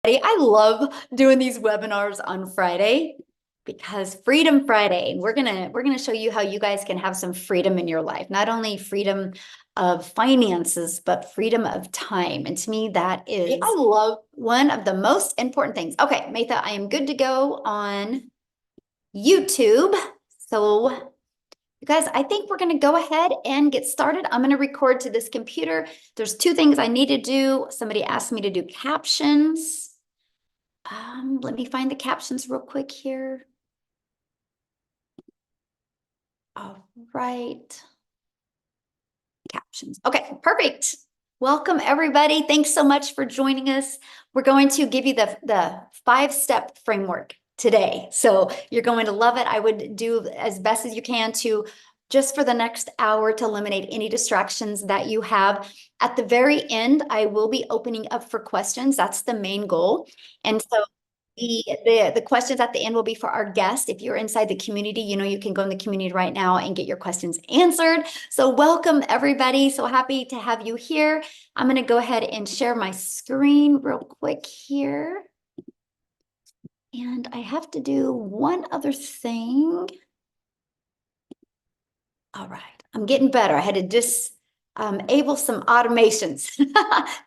I love doing these webinars on Friday because Freedom Friday, and we're gonna show you how you guys can have some freedom in your life. Not only freedom of finances, but freedom of time. And to me, that is, I love one of the most important things. Okay, Matha, I am good to go on YouTube. So you guys, I think we're going to go ahead and get started. I'm going to record to this computer. There's two things I need to do. Somebody asked me to do captions. Let me find the captions real quick here. All right. Captions. Okay, perfect. Welcome, everybody. Thanks so much for joining us. We're going to give you the 5-step framework today. So you're going to love it. I would do as best as you can to just for the next hour to eliminate any distractions that you have. At the very end, I will be opening up for questions. That's the main goal. And so the questions at the end will be for our guest. If you're inside the community, you know you can go in the community right now and get your questions answered. So welcome, everybody. So happy to have you here. I'm going to go ahead and share my screen real quick here. And I have to do one other thing. All right, I'm getting better. I had to disable some automations.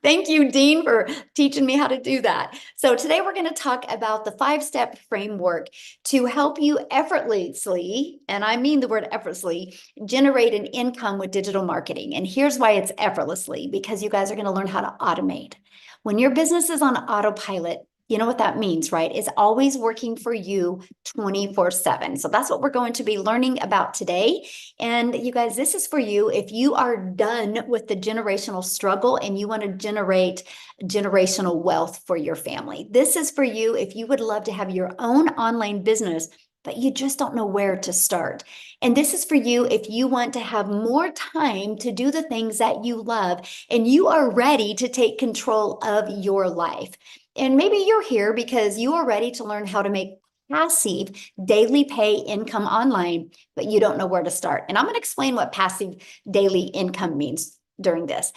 Thank you, Dean, for teaching me how to do that. So today we're going to talk about the 5-step framework to help you effortlessly, and I mean the word effortlessly, generate an income with digital marketing. And here's why it's effortlessly, because you guys are going to learn how to automate. When your business is on autopilot, you know what that means, right? It's always working for you 24/7. So that's what we're going to be learning about today. And you guys, this is for you if you are done with the generational struggle and you want to generate generational wealth for your family. This is for you if you would love to have your own online business, but you just don't know where to start. And this is for you if you want to have more time to do the things that you love and you are ready to take control of your life. And maybe you're here because you are ready to learn how to make passive daily pay income online, but you don't know where to start. And I'm going to explain what passive daily income means during this.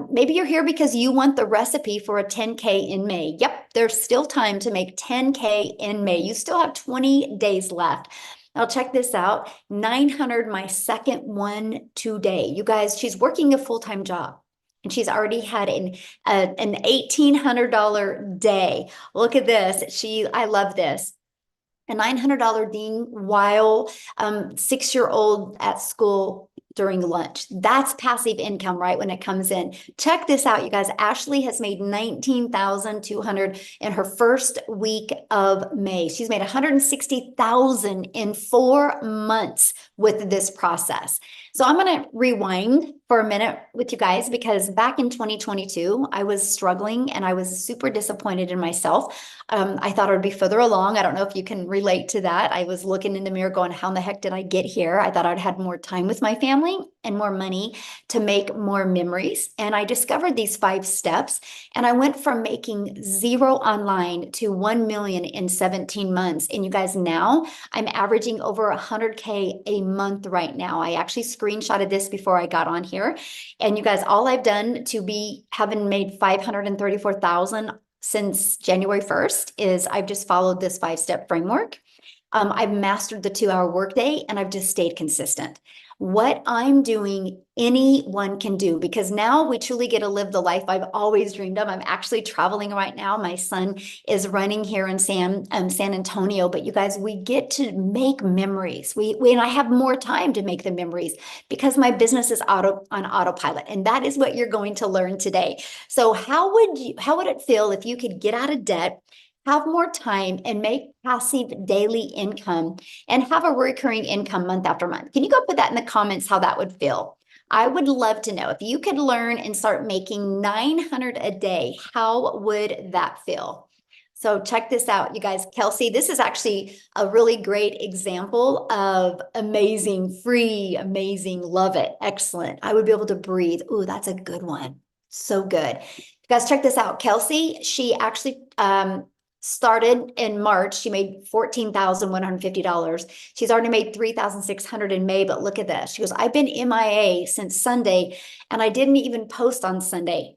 Maybe you're here because you want the recipe for a 10K in May. Yep, there's still time to make 10K in May. You still have 20 days left. Now check this out, 900, my second one today. You guys, she's working a full-time job. And she's already had an $1,800 day. Look at this. I love this. A $900 ding while 6-year-old at school during lunch. That's passive income, right? When it comes in. Check this out, you guys. Ashley has made $19,200 in her first week of May. She's made $160,000 in 4 months with this process. So I'm going to rewind for a minute with you guys because back in 2022, I was struggling and I was super disappointed in myself. I thought I would be further along. I don't know if you can relate to that. I was looking in the mirror going, how in the heck did I get here? I thought I'd had more time with my family and more money to make more memories. And I discovered these 5 steps and I went from making 0 online to 1 million in 17 months. And you guys, now I'm averaging over 100K a month right now. I actually screenshotted this before I got on here. And you guys, all I've done to be having made 534,000 since January 1st is I've just followed this 5-step framework. I've mastered the 2-hour workday and I've just stayed consistent. What I'm doing, anyone can do, because now we truly get to live the life I've always dreamed of. I'm actually traveling right now. My son is running here in San Antonio, but you guys, we get to make memories. And I have more time to make the memories because my business is on autopilot. And that is what you're going to learn today. So how would it feel if you could get out of debt, have more time, and make passive daily income and have a recurring income month after month? Can you go put that in the comments how that would feel? I would love to know if you could learn and start making 900 a day, how would that feel? So check this out, you guys. Kelsey, this is actually a really great example of amazing, free, amazing, love it, excellent. I would be able to breathe. Ooh, that's a good one. So good. You guys, check this out. Kelsey, she actually started in March. She made $14,150. She's already made $3,600 in May, but look at this. She goes, I've been MIA since Sunday and I didn't even post on Sunday.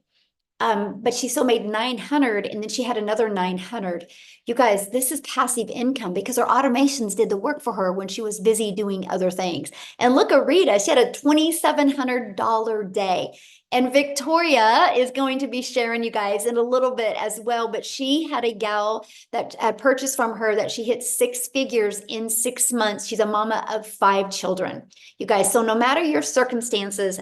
but she still made 900 and then she had another 900. You guys, this is passive income because her automations did the work for her when she was busy doing other things. And look at Rita, she had a $2,700 day. And Victoria is going to be sharing you guys in a little bit as well, but she had a gal that had purchased from her that she hit 6 figures in 6 months. She's a mama of 5 children. You guys, so no matter your circumstances,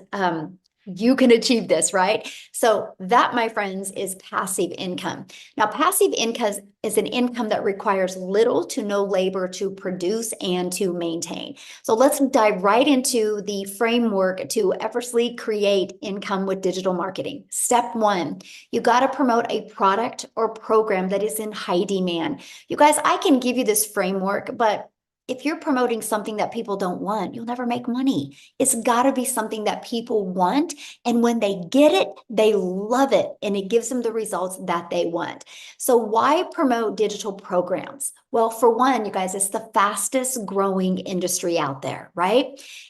you can achieve this, right? So that, my friends, is passive income. Now, passive income is an income that requires little to no labor to produce and to maintain. So let's dive right into the framework to effortlessly create income with digital marketing. Step one, you got to promote a product or program that is in high demand. You guys, I can give you this framework, but if you're promoting something that people don't want, you'll never make money. It's got to be something that people want. And when they get it, they love it. And it gives them the results that they want. So why promote digital programs? Well, for one, you guys, it's the fastest growing industry out there, right?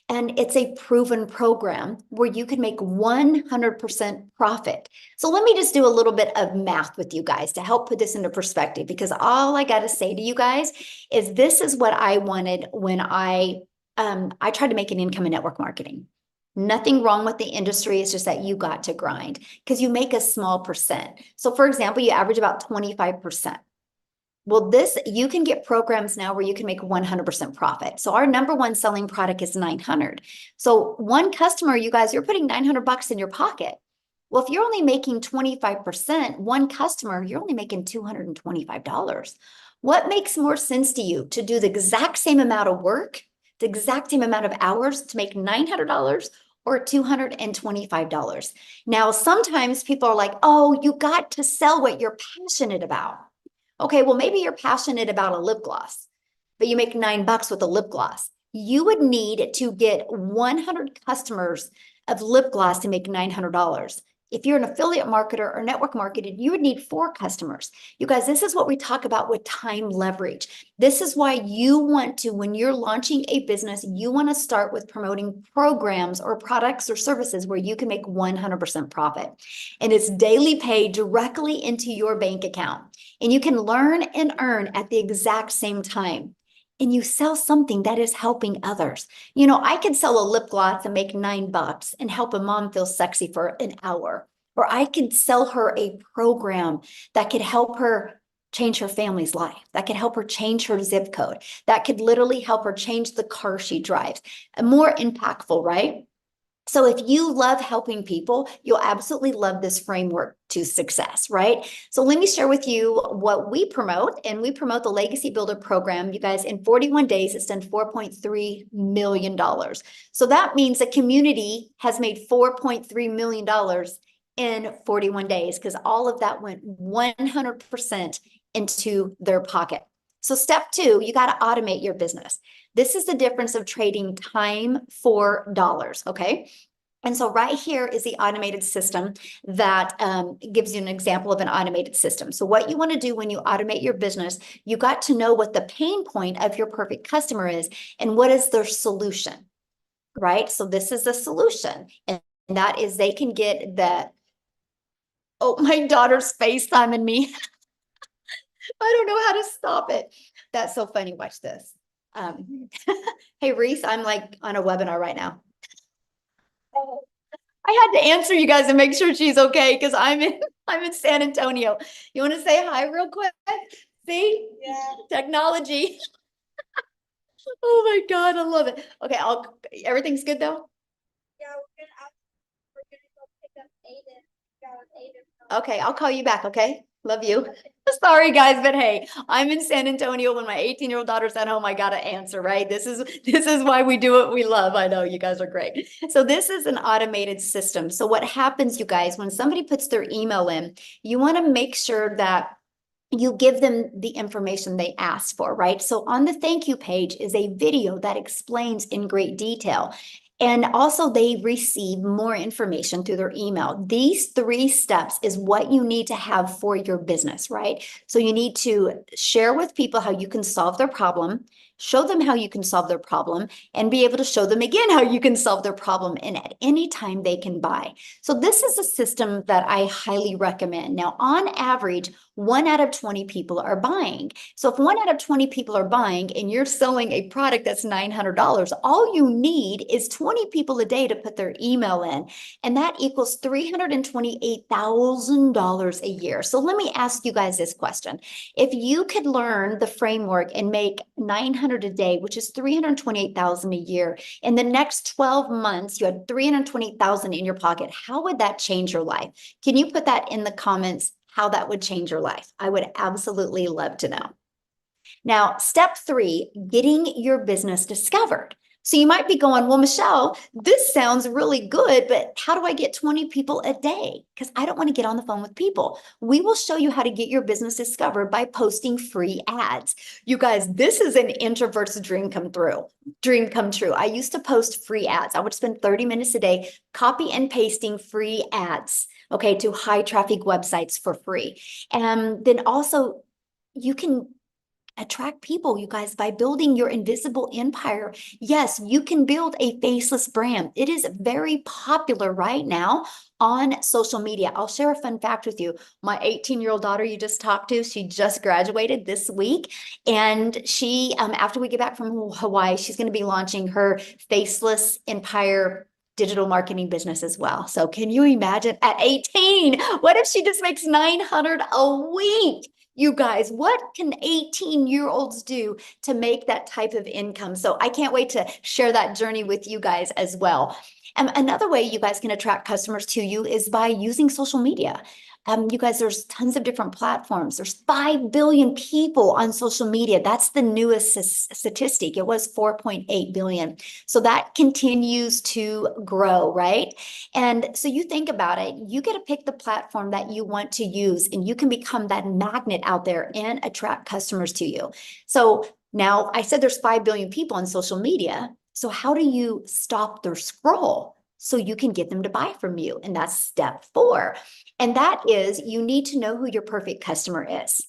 And it's a proven program where you can make 100% profit. So let me just do a little bit of math with you guys to help put this into perspective, because all I got to say to you guys is this is what I wanted when I tried to make an income in network marketing. Nothing wrong with the industry. It's just that you got to grind because you make a small percent. So for example, you average about 25%. Well, you can get programs now where you can make 100% profit. So our number one selling product is 900. So one customer, you guys, you're putting 900 bucks in your pocket. Well, if you're only making 25%, one customer, you're only making $225. What makes more sense to you, to do the exact same amount of work, the exact same amount of hours to make $900 or $225? Now, sometimes people are like, oh, you got to sell what you're passionate about. Okay, well, maybe you're passionate about a lip gloss, but you make $9 with a lip gloss. You would need to get 100 customers of lip gloss to make $900. If you're an affiliate marketer or network marketer, you would need 4 customers. You guys, this is what we talk about with time leverage. This is why you want to, when you're launching a business, you want to start with promoting programs or products or services where you can make 100% profit. And it's daily pay directly into your bank account. And you can learn and earn at the exact same time. And you sell something that is helping others. You know, I could sell a lip gloss and make $9 and help a mom feel sexy for an hour. Or I could sell her a program that could help her change her family's life, that could help her change her zip code, that could literally help her change the car she drives. More impactful, right? So if you love helping people, you'll absolutely love this framework to success, right? So let me share with you what we promote, and we promote the Legacy Builder program. You guys, in 41 days, it's done $4.3 million. So that means the community has made $4.3 million in 41 days because all of that went 100% into their pocket. So step 2, you got to automate your business. This is the difference of trading time for dollars, okay? And so right here is the automated system that gives you an example of an automated system. So what you want to do when you automate your business, you got to know what the pain point of your perfect customer is and what is their solution, right? So this is the solution. And that is they can get the, oh, my daughter's FaceTiming me. I don't know how to stop it. That's so funny. Watch this. Hey, Reese, I'm like on a webinar right now. I had to answer you guys and make sure she's okay because I'm in San Antonio. You want to say hi real quick? See? Yeah. Technology. Oh my God, I love it. Okay, everything's good though? Yeah, we're gonna go pick up Aiden. Okay, I'll call you back, okay? Love you. Sorry guys, but hey, I'm in San Antonio when my 18-year-old daughter's at home. I gotta answer, right? This is why we do what we love. I know you guys are great. So this is an automated system. So what happens, you guys, when somebody puts their email in, you want to make sure that you give them the information they asked for, right? So on the thank you page is a video that explains in great detail. And also they receive more information through their email. These 3 steps is what you need to have for your business, right? So you need to share with people how you can solve their problem, show them how you can solve their problem, and be able to show them again how you can solve their problem. And at any time they can buy. So this is a system that I highly recommend. Now, on average, 1 out of 20 people are buying. So if 1 out of 20 people are buying and you're selling a product that's $900, all you need is 20 people a day to put their email in. And that equals $328,000 a year. So let me ask you guys this question. If you could learn the framework and make 900 a day, which is 328,000 a year, in the next 12 months, you had 320,000 in your pocket, how would that change your life? Can you put that in the comments, how that would change your life? I would absolutely love to know. Now, step 3, getting your business discovered. So you might be going, well, Michele, this sounds really good, but how do I get 20 people a day? Because I don't want to get on the phone with people. We will show you how to get your business discovered by posting free ads. You guys, this is an introvert's dream come true. I used to post free ads. I would spend 30 minutes a day copy and pasting free ads, okay, to high traffic websites for free. And then also you can attract people, you guys, by building your invisible empire. Yes, you can build a faceless brand. It is very popular right now on social media. I'll share a fun fact with you. My 18-year-old daughter you just talked to, she just graduated this week. And she, after we get back from Hawaii, she's going to be launching her faceless empire digital marketing business as well. So can you imagine at 18, what if she just makes 900 a week? You guys, what can 18-year-olds do to make that type of income? So I can't wait to share that journey with you guys as well. And another way you guys can attract customers to you is by using social media. You guys, there's tons of different platforms. There's 5 billion people on social media. That's the newest statistic. It was 4.8 billion. So that continues to grow, right? And so you think about it, you get to pick the platform that you want to use, and you can become that magnet out there and attract customers to you. So now I said there's 5 billion people on social media. So how do you stop their scroll so you can get them to buy from you? And that's step 4. And that is, you need to know who your perfect customer is.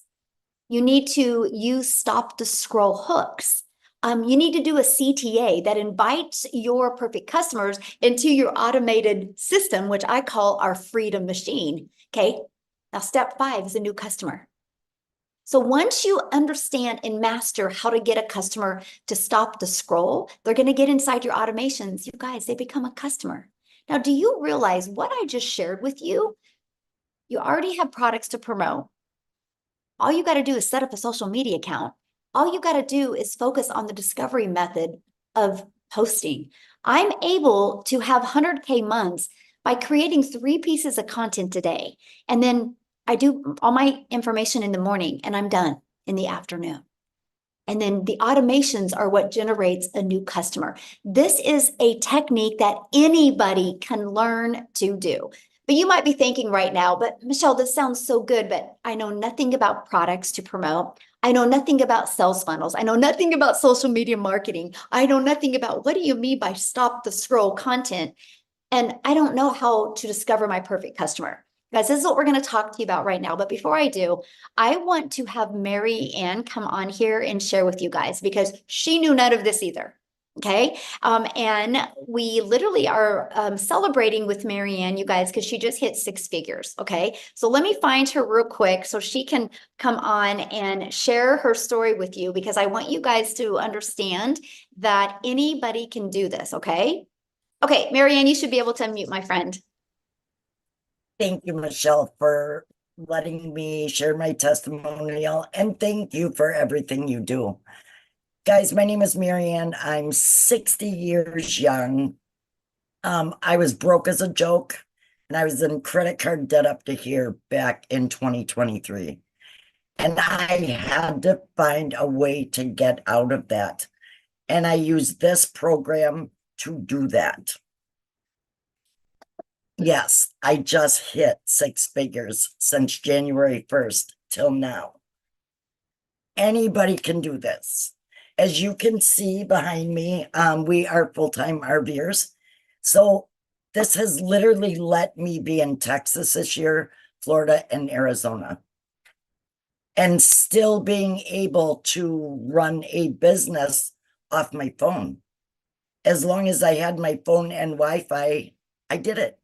You need to use stop the scroll hooks. You need to do a CTA that invites your perfect customers into your automated system, which I call our freedom machine. Okay. Now, step 5 is a new customer. So once you understand and master how to get a customer to stop the scroll, they're going to get inside your automations. You guys, they become a customer. Now, do you realize what I just shared with you? You already have products to promote. All you got to do is set up a social media account. All you got to do is focus on the discovery method of posting. I'm able to have 100K months by creating 3 pieces of content a day. And then I do all my information in the morning and I'm done in the afternoon. And then the automations are what generates a new customer. This is a technique that anybody can learn to do. But you might be thinking right now, but Michele, this sounds so good, but I know nothing about products to promote. I know nothing about sales funnels. I know nothing about social media marketing. I know nothing about what do you mean by stop the scroll content? And I don't know how to discover my perfect customer. Guys, this is what we're going to talk to you about right now. But before I do, I want to have Mary Ann come on here and share with you guys because she knew none of this either. Okay. And we literally are celebrating with Mary Ann, you guys, because she just hit 6 figures. Okay. So let me find her real quick so she can come on and share her story with you because I want you guys to understand that anybody can do this. Okay. Okay, Mary Ann, you should be able to unmute, my friend. Thank you, Michele, for letting me share my testimonial, and thank you for everything you do. Guys, my name is Mary Ann. I'm 60 years young. I was broke as a joke, and I was in credit card debt up to here back in 2023. And I had to find a way to get out of that. And I used this program to do that. Yes, I just hit 6 figures since January 1st till now. Anybody can do this. As you can see behind me, we are full-time RVers. So this has literally let me be in Texas this year, Florida, and Arizona, and still being able to run a business off my phone. As long as I had my phone and Wi-Fi, I did it.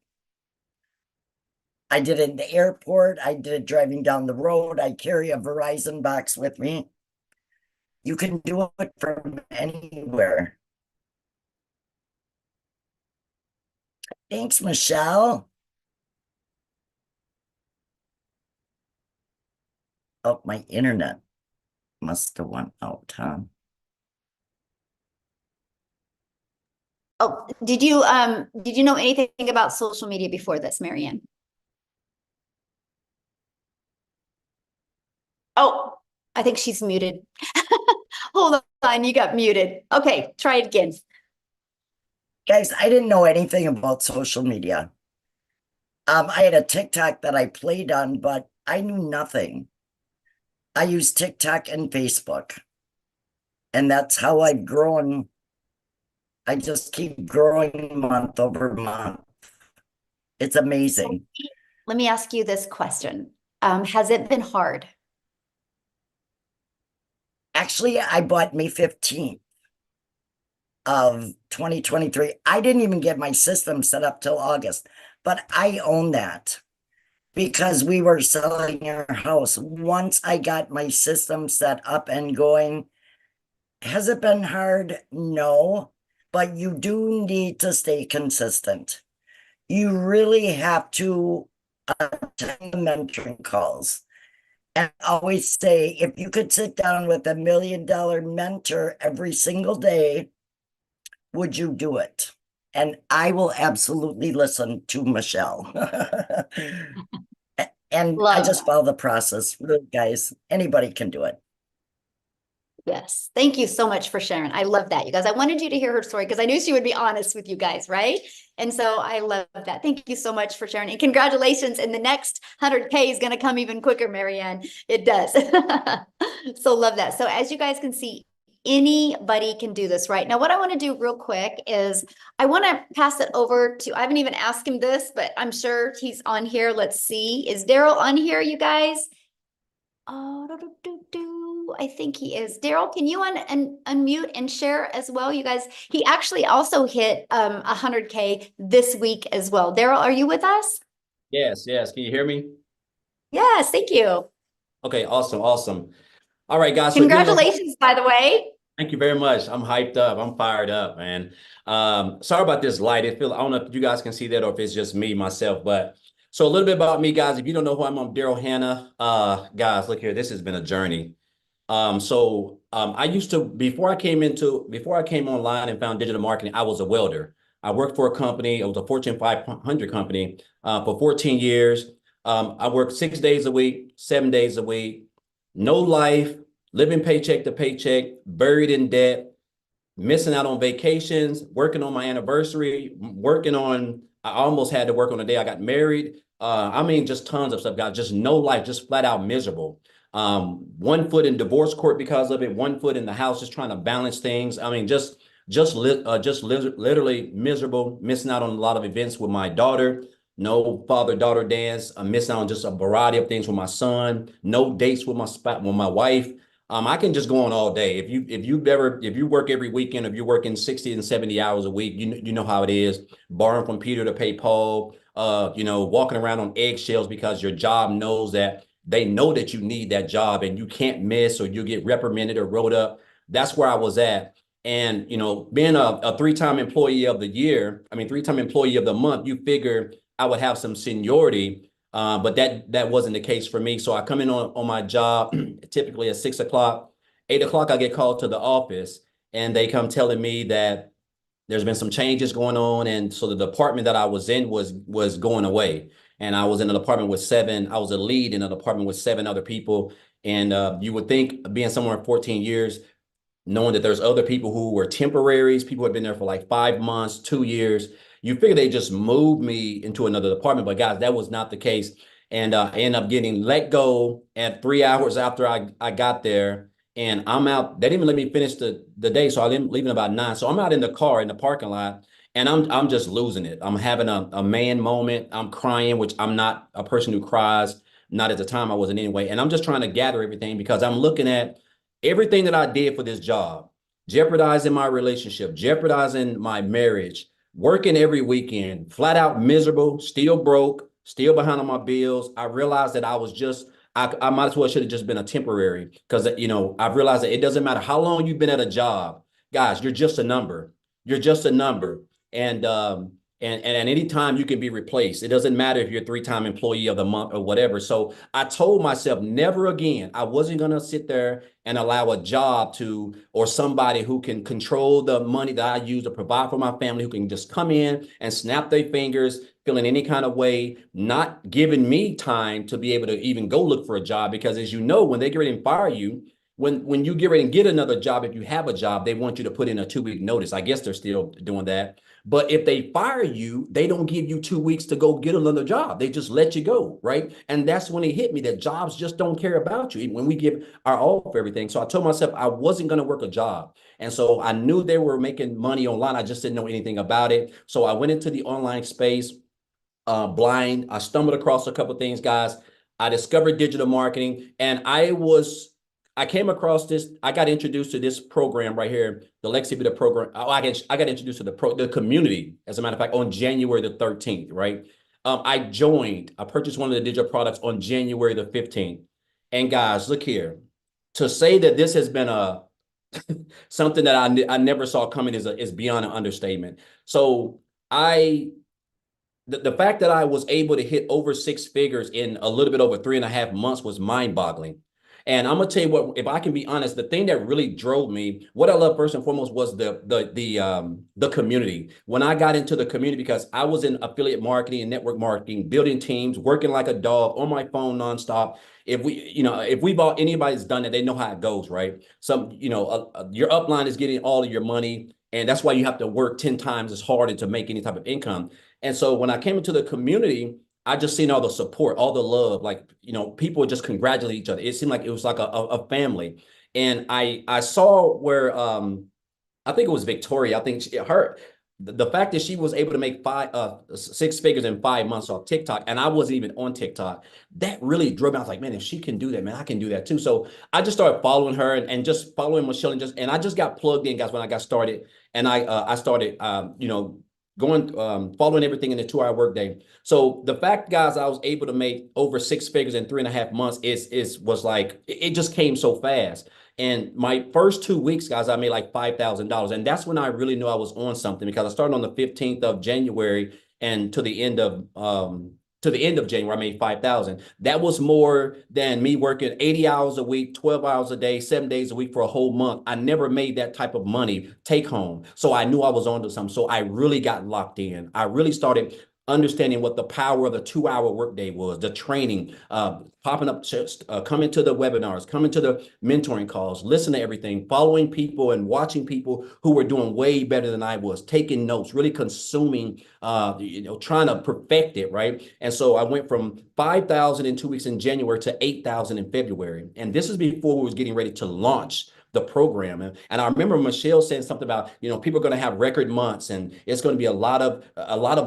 I did it in the airport. I did it driving down the road. I carry a Verizon box with me. You can do it from anywhere. Thanks, Michelle. Oh, my internet must have went out, huh? Oh, did you know anything about social media before this, Marianne? Oh, I think she's muted. Hold on, you got muted. Okay, try it again. Guys, I didn't know anything about social media. I had a TikTok that I played on, but I knew nothing. I use TikTok and Facebook, and that's how I've grown. I just keep growing month over month. It's amazing. Let me ask you this question. Has it been hard? Actually, I bought May 15th of 2023. I didn't even get my system set up till August, but I own that because we were selling our house. Once I got my system set up and going, has it been hard? No, but you do need to stay consistent. You really have to attend the mentoring calls. And I always say, if you could sit down with $1 million mentor every single day, would you do it? And I will absolutely listen to Michele. And I Love just that. follow the process. Really, guys, anybody can do it. Yes. Thank you so much for sharing. I love that, you guys. I wanted you to hear her story because I knew she would be honest with you guys, right? And so I love that. Thank you so much for sharing. And congratulations. And the next 100K is going to come even quicker, Marianne. It does. So love that. So as you guys can see, anybody can do this, right? Now, what I want to do real quick is I want to pass it over to, I haven't even asked him this, but I'm sure he's on here. Let's see. Is Daryl on here, you guys? Oh, I think he is. Daryl, can you unmute and share as well, you guys? He actually also hit 100K this week as well. Daryl, are you with us? Yes, yes. Can you hear me? Yes, thank you. Okay, awesome, awesome. All right, guys. So if you don't know, Congratulations, by the way. thank you very much. I'm hyped up. I'm fired up, man. Sorry about this light. I don't know if you guys can see that or if it's just me, myself, but so a little bit about me, guys. If you don't know who I'm Daryl Hannah. Guys, look here. This has been a journey. I used to before I came online and found digital marketing, I was a welder. I worked for a company, it was a Fortune 500 company, for 14 years. I worked 6 days a week, 7 days a week, no life, living paycheck to paycheck, buried in debt, missing out on vacations, working on my anniversary, I almost had to work on the day I got married. I mean, just tons of stuff, guys, just no life, just flat out miserable. 1 foot in divorce court because of it, 1 foot in the house, just trying to balance things. I mean, literally miserable, missing out on a lot of events with my daughter, no father-daughter dance. I'm missing out on just a variety of things with my son, no dates with my wife. I can just go on all day. If you work every weekend, if you're working 60 and 70 hours a week, you know how it is, borrowing from Peter to pay Paul, walking around on eggshells because your job knows that they know that you need that job and you can't miss or you get reprimanded or wrote up. That's where I was at. And, being a three-time employee of the year, I mean, three-time employee of the month, you figure I would have some seniority. But that wasn't the case for me. So I come in on my job typically at 6 o'clock, 8 o'clock, I get called to the office and they come telling me that there's been some changes going on. And so the department that I was in was going away. And I was in an apartment with I was a lead in an apartment with 7 other people. And you would think being somewhere in 14 years, knowing that there's other people who were temporaries, people who had been there for like 5 months, 2 years. You figure they just moved me into another department, but guys, that was not the case. And I ended up getting let go at 3 hours after I got there. And I'm out. They didn't even let me finish the day. So I didn't leave in about 9. So I'm out in the car in the parking lot and I'm just losing it. I'm having a man moment. I'm crying, which I'm not a person who cries. Not at the time I wasn't anyway. And I'm just trying to gather everything because I'm looking at everything that I did for this job, jeopardizing my relationship, jeopardizing my marriage, working every weekend, flat out miserable, still broke, still behind on my bills. I realized that I might as well should have just been a temporary because, I've realized that it doesn't matter how long you've been at a job, guys, you're just a number. You're just a number. And at any time you can be replaced. It doesn't matter if you're a 3-time employee of the month or whatever. So I told myself never again. I wasn't going to sit there and allow a job or somebody who can control the money that I use to provide for my family, who can just come in and snap their fingers, feeling any kind of way, not giving me time to be able to even go look for a job. Because as you know, when they get ready and fire you, when you get ready and get another job, if you have a job, they want you to put in a 2-week notice. I guess they're still doing that. But if they fire you, they don't give you 2 weeks to go get another job. They just let you go, right? And that's when it hit me that jobs just don't care about you, even when we give our all for everything. So I told myself I wasn't going to work a job. And so I knew they were making money online. I just didn't know anything about it. So I went into the online space blind. I stumbled across a couple of things, guys. I discovered digital marketing, and I came across this. I got introduced to this program right here, the Lexi Beta program. I got introduced to the community, as a matter of fact, on January the 13th, right? I purchased one of the digital products on January the 15th. And guys, look here. To say that this has been something that I never saw coming is beyond an understatement. So the fact that I was able to hit over 6 figures in a little bit over 3.5 months was mind-boggling. And I'm gonna tell you what, if I can be honest, the thing that really drove me, what I love first and foremost was the community. When I got into the community, because I was in affiliate marketing and network marketing, building teams, working like a dog on my phone nonstop. If anybody's done it, they know how it goes, right? Your upline is getting all of your money, and that's why you have to work 10 times as hard to make any type of income. And so when I came into the community, I just seen all the support, all the love, like, people would just congratulate each other. It seemed like it was like a family. And I saw where, I think it was Victoria. I think the fact that she was able to make 6 figures in 5 months off TikTok, and I wasn't even on TikTok, that really drove me. I was like, man, if she can do that, man, I can do that too. So I just started following her and just following Michele and I just got plugged in, guys, when I got started. And I started, following everything in the 2-hour workday. So the fact, guys, I was able to make over 6 figures in 3.5 months was like, it just came so fast. And my first 2 weeks, guys, I made like $5,000. And that's when I really knew I was on something, because I started on the 15th of January, and to the end of January, I made 5,000. That was more than me working 80 hours a week, 12 hours a day, 7 days a week for a whole month. I never made that type of money take home. So I knew I was onto something. So I really got locked in. I really started understanding what the power of the 2-hour workday was, the training, popping up, coming to the webinars, coming to the mentoring calls, listen to everything, following people and watching people who were doing way better than I was, taking notes, really consuming, trying to perfect it, right? And so I went from 5,000 in 2 weeks in January to 8,000 in February. And this is before we was getting ready to launch the program. And I remember Michele saying something about, people are going to have record months, and it's going to be a lot of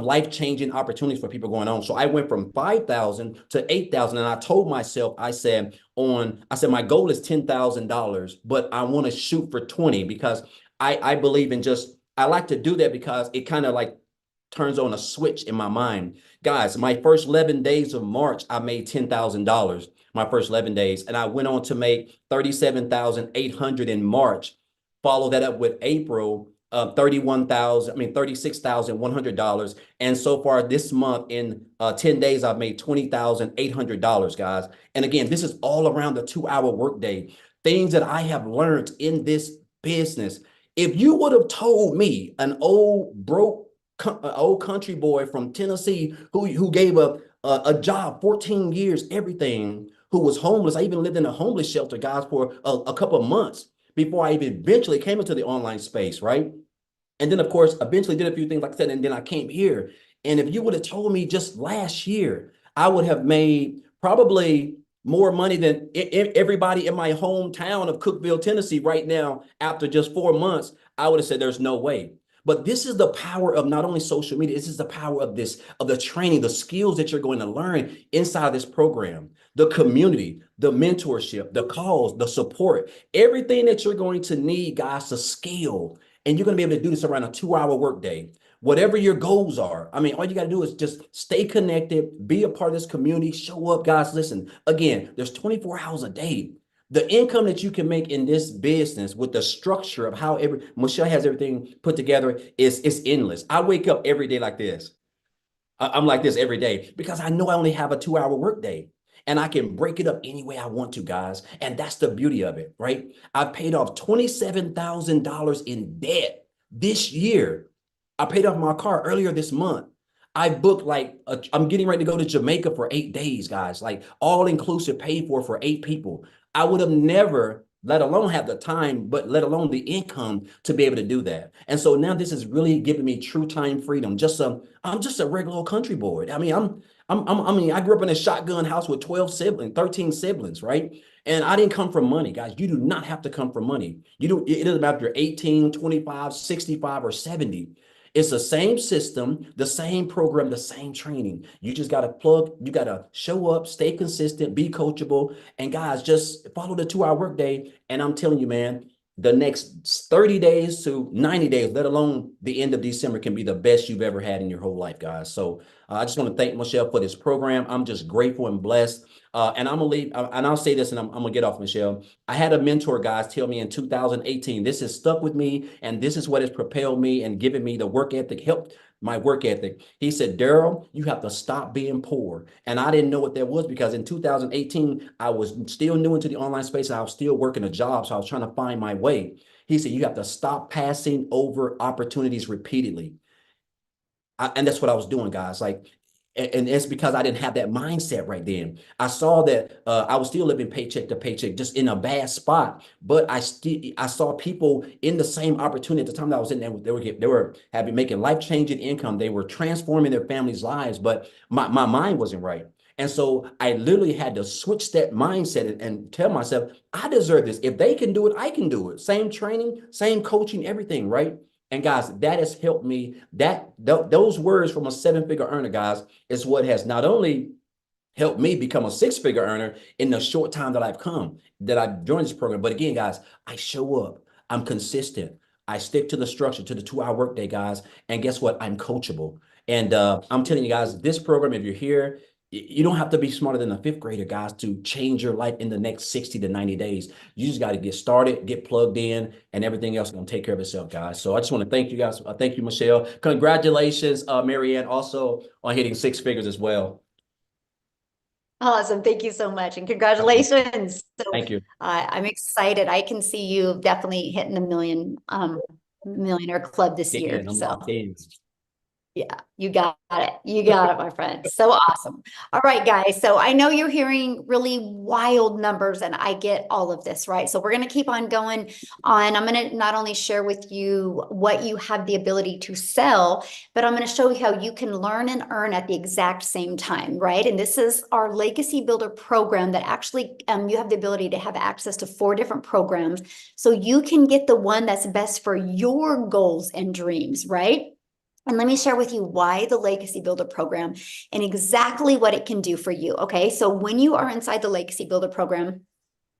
life-changing opportunities for people going on. So I went from 5,000 to 8,000. And I told myself, I said, my goal is $10,000, but I want to shoot for 20, because I believe in I like to do that because it kind of like turns on a switch in my mind. Guys, my first 11 days of March, I made $10,000. My first 11 days. And I went on to make 37,800 in March. Follow that up with April, $36,100. And so far this month, in 10 days, I've made $20,800, guys. And again, this is all around the 2-hour workday. Things that I have learned in this business. If you would have told me, an old country boy from Tennessee who gave a job, 14 years, everything, who was homeless. I even lived in a homeless shelter, guys, for a couple of months before I even eventually came into the online space, right? And then, of course, eventually did a few things like I said, and then I came here. And if you would have told me just last year, I would have made probably more money than everybody in my hometown of Cookeville, Tennessee right now after just 4 months. I would have said there's no way. But this is the power of not only social media, this is the power of this, of the training, the skills that you're going to learn inside this program, the community, the mentorship, the calls, the support, everything that you're going to need, guys, to scale. And you're going to be able to do this around a 2-hour workday. Whatever your goals are. I mean, all you got to do is just stay connected, be a part of this community, show up, guys. Listen, again, there's 24 hours a day. The income that you can make in this business with the structure of how Michele has everything put together is endless. I wake up every day like this. I'm like this every day because I know I only have a 2-hour workday and I can break it up any way I want to, guys. And that's the beauty of it, right? I've paid off $27,000 in debt this year. I paid off my car earlier this month. I booked I'm getting ready to go to Jamaica for 8 days, guys, like all inclusive paid for 8 people. I would have never, let alone have the time, but let alone the income to be able to do that. And so now this is really giving me true time freedom. I'm just a regular old country boy. I mean, I mean, I grew up in a shotgun house with 12 siblings, 13 siblings, right? And I didn't come from money, guys. You do not have to come from money. It doesn't matter if you're 18, 25, 65, or 70. It's the same system, the same program, the same training. You just got to you got to show up, stay consistent, be coachable. And guys, just follow the 2-hour workday. And I'm telling you, man, the next 30 days to 90 days, let alone the end of December, can be the best you've ever had in your whole life, guys. So I just want to thank Michele for this program. I'm just grateful and blessed. And I'm going to leave, and I'll say this, and I'm going to get off, Michele. I had a mentor, guys, tell me in 2018, this has stuck with me, and this is what has propelled me and given me the work ethic, helped my work ethic. He said, Daryl, you have to stop being poor. And I didn't know what that was because in 2018, I was still new into the online space. And I was still working a job, so I was trying to find my way. He said, you have to stop passing over opportunities repeatedly. And that's what I was doing, guys. And it's because I didn't have that mindset right then. I saw that I was still living paycheck to paycheck, just in a bad spot. But I saw people in the same opportunity at the time that I was in there. They were making life-changing income. They were transforming their families' lives, but my mind wasn't right. And so I literally had to switch that mindset and tell myself, I deserve this. If they can do it, I can do it. Same training, same coaching, everything, right? And guys, that has helped me. Those words from a 7-figure earner, guys, is what has not only helped me become a 6-figure earner in the short time that I've joined this program. But again, guys, I show up. I'm consistent. I stick to the structure, to the 2-hour workday, guys. And guess what? I'm coachable. And I'm telling you guys, this program, if you're here, you don't have to be smarter than a 5th grader, guys, to change your life in the next 60 to 90 days. You just got to get started, get plugged in, and everything else is going to take care of itself, guys. So I just want to thank you guys. Thank you, Michele. Congratulations, Marianne, also on hitting 6 figures as well. Awesome. Thank you so much. And congratulations. So Thank you. I'm excited. I can see you definitely hitting the millionaire club this year. I'm So locked in. yeah, you got it. You got it, my friend. So awesome. All right, guys. So I know you're hearing really wild numbers, and I get all of this, right? So we're going to keep on going on. I'm going to not only share with you what you have the ability to sell, but I'm going to show you how you can learn and earn at the exact same time, right? And this is our Legacy Builder program that actually you have the ability to have access to 4 different programs. So you can get the one that's best for your goals and dreams, right? And let me share with you why the Legacy Builder program and exactly what it can do for you. Okay, so when you are inside the Legacy Builder program,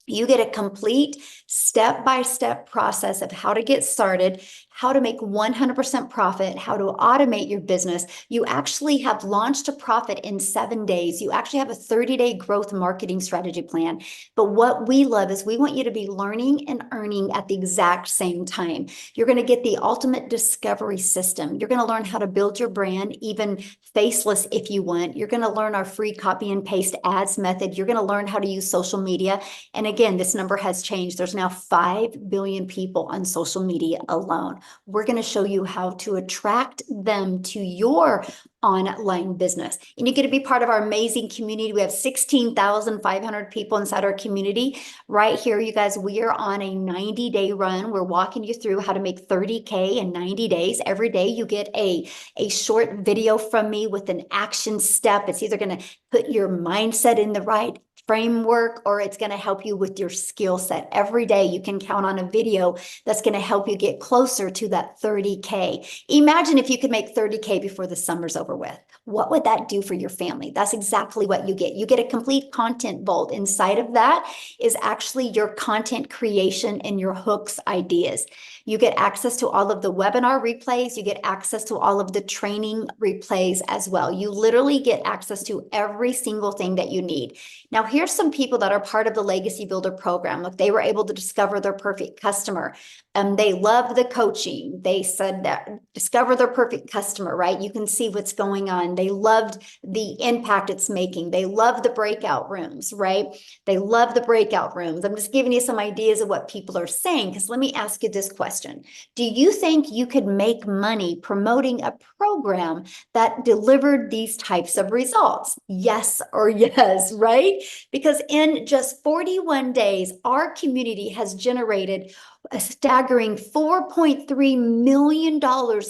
you get a complete step-by-step process of how to get started, how to make 100% profit, how to automate your business. You actually have launched a profit in 7 days. You actually have a 30-day growth marketing strategy plan. But what we love is we want you to be learning and earning at the exact same time. You're going to get the ultimate discovery system. You're going to learn how to build your brand, even faceless if you want. You're going to learn our free copy and paste ads method. You're going to learn how to use social media. And again, this number has changed. There's now 5 billion people on social media alone. We're going to show you how to attract them to your online business. And you get to be part of our amazing community. We have 16,500 people inside our community. Right here, you guys, we are on a 90-day run. We're walking you through how to make 30K in 90 days. Every day you get a short video from me with an action step. It's either going to put your mindset in the right framework, or it's going to help you with your skill set. Every day you can count on a video that's going to help you get closer to that 30K. Imagine if you could make 30K before the summer's over with. What would that do for your family? That's exactly what you get. You get a complete content vault. Inside of that is actually your content creation and your hooks ideas. You get access to all of the webinar replays. You get access to all of the training replays as well. You literally get access to every single thing that you need. Now, here's some people that are part of the Legacy Builder program. Look, they were able to discover their perfect customer. They love the coaching. They said that discover their perfect customer, right? You can see what's going on. They loved the impact it's making. They love the breakout rooms, right? They love the breakout rooms. I'm just giving you some ideas of what people are saying, because let me ask you this question. Do you think you could make money promoting a program that delivered these types of results? Yes or yes, right? Because in just 41 days, our community has generated a staggering $4.3 million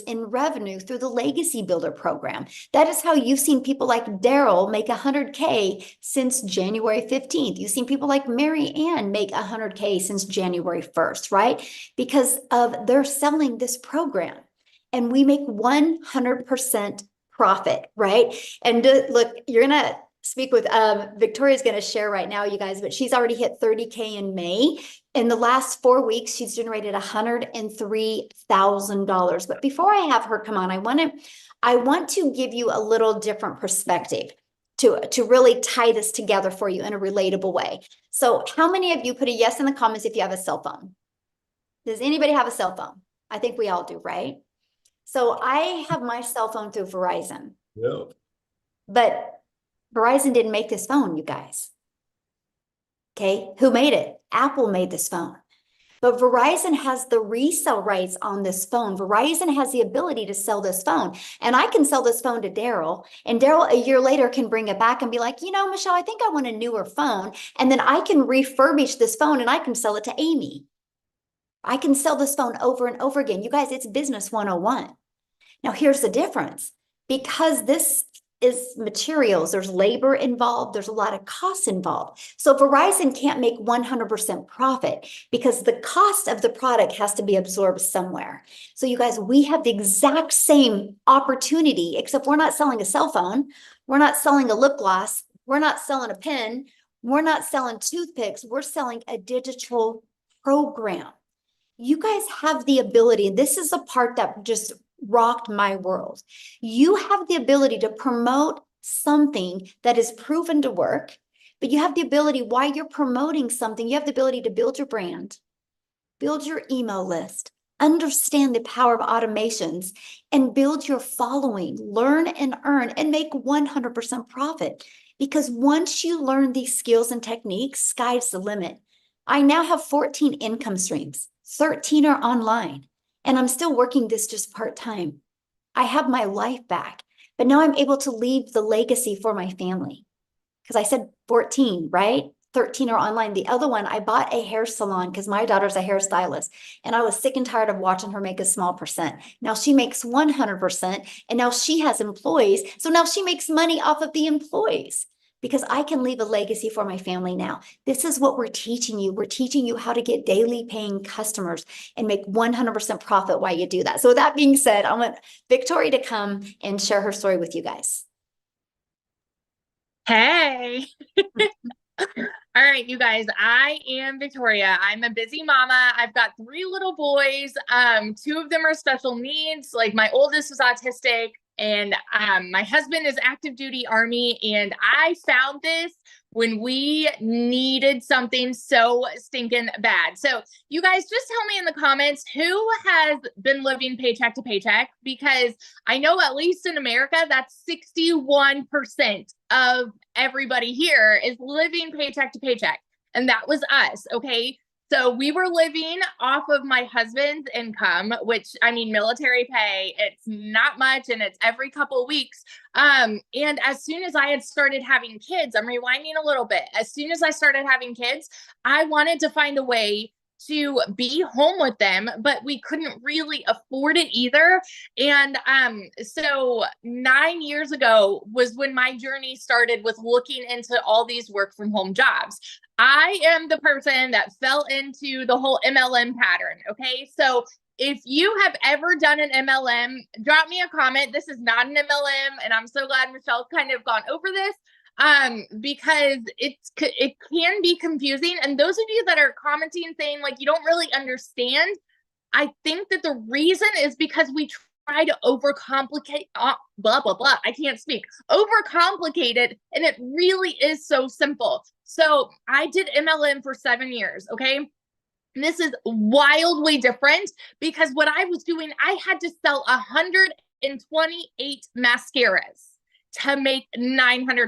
in revenue through the Legacy Builder program. That is how you've seen people like Daryl make 100K since January 15th. You've seen people like Mary Ann make 100K since January 1st, right? Because of they're selling this program. And we make 100% profit, right? And look, you're going to speak with Victoria's going to share right now, you guys, but she's already hit 30K in May. In the last 4 weeks, she's generated $103,000. But before I have her come on, I want to give you a little different perspective to really tie this together for you in a relatable way. So how many of you put a yes in the comments if you have a cell phone? Does anybody have a cell phone? I think we all do, right? So I have my cell phone through Verizon. Yeah. But Verizon didn't make this phone, you guys. Okay, who made it? Apple made this phone. But Verizon has the resale rights on this phone. Verizon has the ability to sell this phone. And I can sell this phone to Daryl. And Daryl, a year later, can bring it back and be like, you know, Michele, I think I want a newer phone. And then I can refurbish this phone and I can sell it to Amy. I can sell this phone over and over again. You guys, it's business 101. Now, here's the difference. Because this is materials, there's labor involved, there's a lot of costs involved. So Verizon can't make 100% profit because the cost of the product has to be absorbed somewhere. So you guys, we have the exact same opportunity, except we're not selling a cell phone. We're not selling a lip gloss. We're not selling a pen. We're not selling toothpicks. We're selling a digital program. You guys have the ability, and this is the part that just rocked my world. You have the ability to promote something that is proven to work, but you have the ability, while you're promoting something, you have the ability to build your brand, build your email list, understand the power of automations, and build your following, learn and earn, and make 100% profit. Because once you learn these skills and techniques, sky's the limit. I now have 14 income streams, 13 are online. And I'm still working this just part-time. I have my life back, but now I'm able to leave the legacy for my family. Because I said 14, right? 13 are online. The other one, I bought a hair salon because my daughter's a hairstylist. And I was sick and tired of watching her make a small percent. Now she makes 100%. And now she has employees. So now she makes money off of the employees. Because I can leave a legacy for my family now. This is what we're teaching you. We're teaching you how to get daily paying customers and make 100% profit while you do that. So with that being said, I want Victoria to come and share her story with you guys. Hey. All right, you guys, I am Victoria. I'm a busy mama. I've got 3 little boys. 2 of them are special needs. Like my oldest is autistic, and my husband is active duty Army. And I found this when we needed something so stinking bad. So you guys just tell me in the comments who has been living paycheck to paycheck, because I know at least in America, that's 61% of everybody here is living paycheck to paycheck. And that was us. Okay. So we were living off of my husband's income, which, I mean, military pay, it's not much and it's every couple of weeks. And as soon as I had started having kids, I'm rewinding a little bit. As soon as I started having kids, I wanted to find a way to be home with them, but we couldn't really afford it either. And so 9 years ago was when my journey started with looking into all these work from home jobs. I am the person that fell into the whole MLM pattern. Okay. So if you have ever done an MLM, drop me a comment. This is not an MLM. And I'm so glad Michelle kind of gone over this. Because it can be confusing. And those of you that are commenting saying like, you don't really understand, I think that the reason is because we try to overcomplicate, blah, blah, blah. I can't speak. Overcomplicate it. And it really is so simple. So I did MLM for 7 years. Okay. And this is wildly different because what I was doing, I had to sell 128 mascaras to make $900.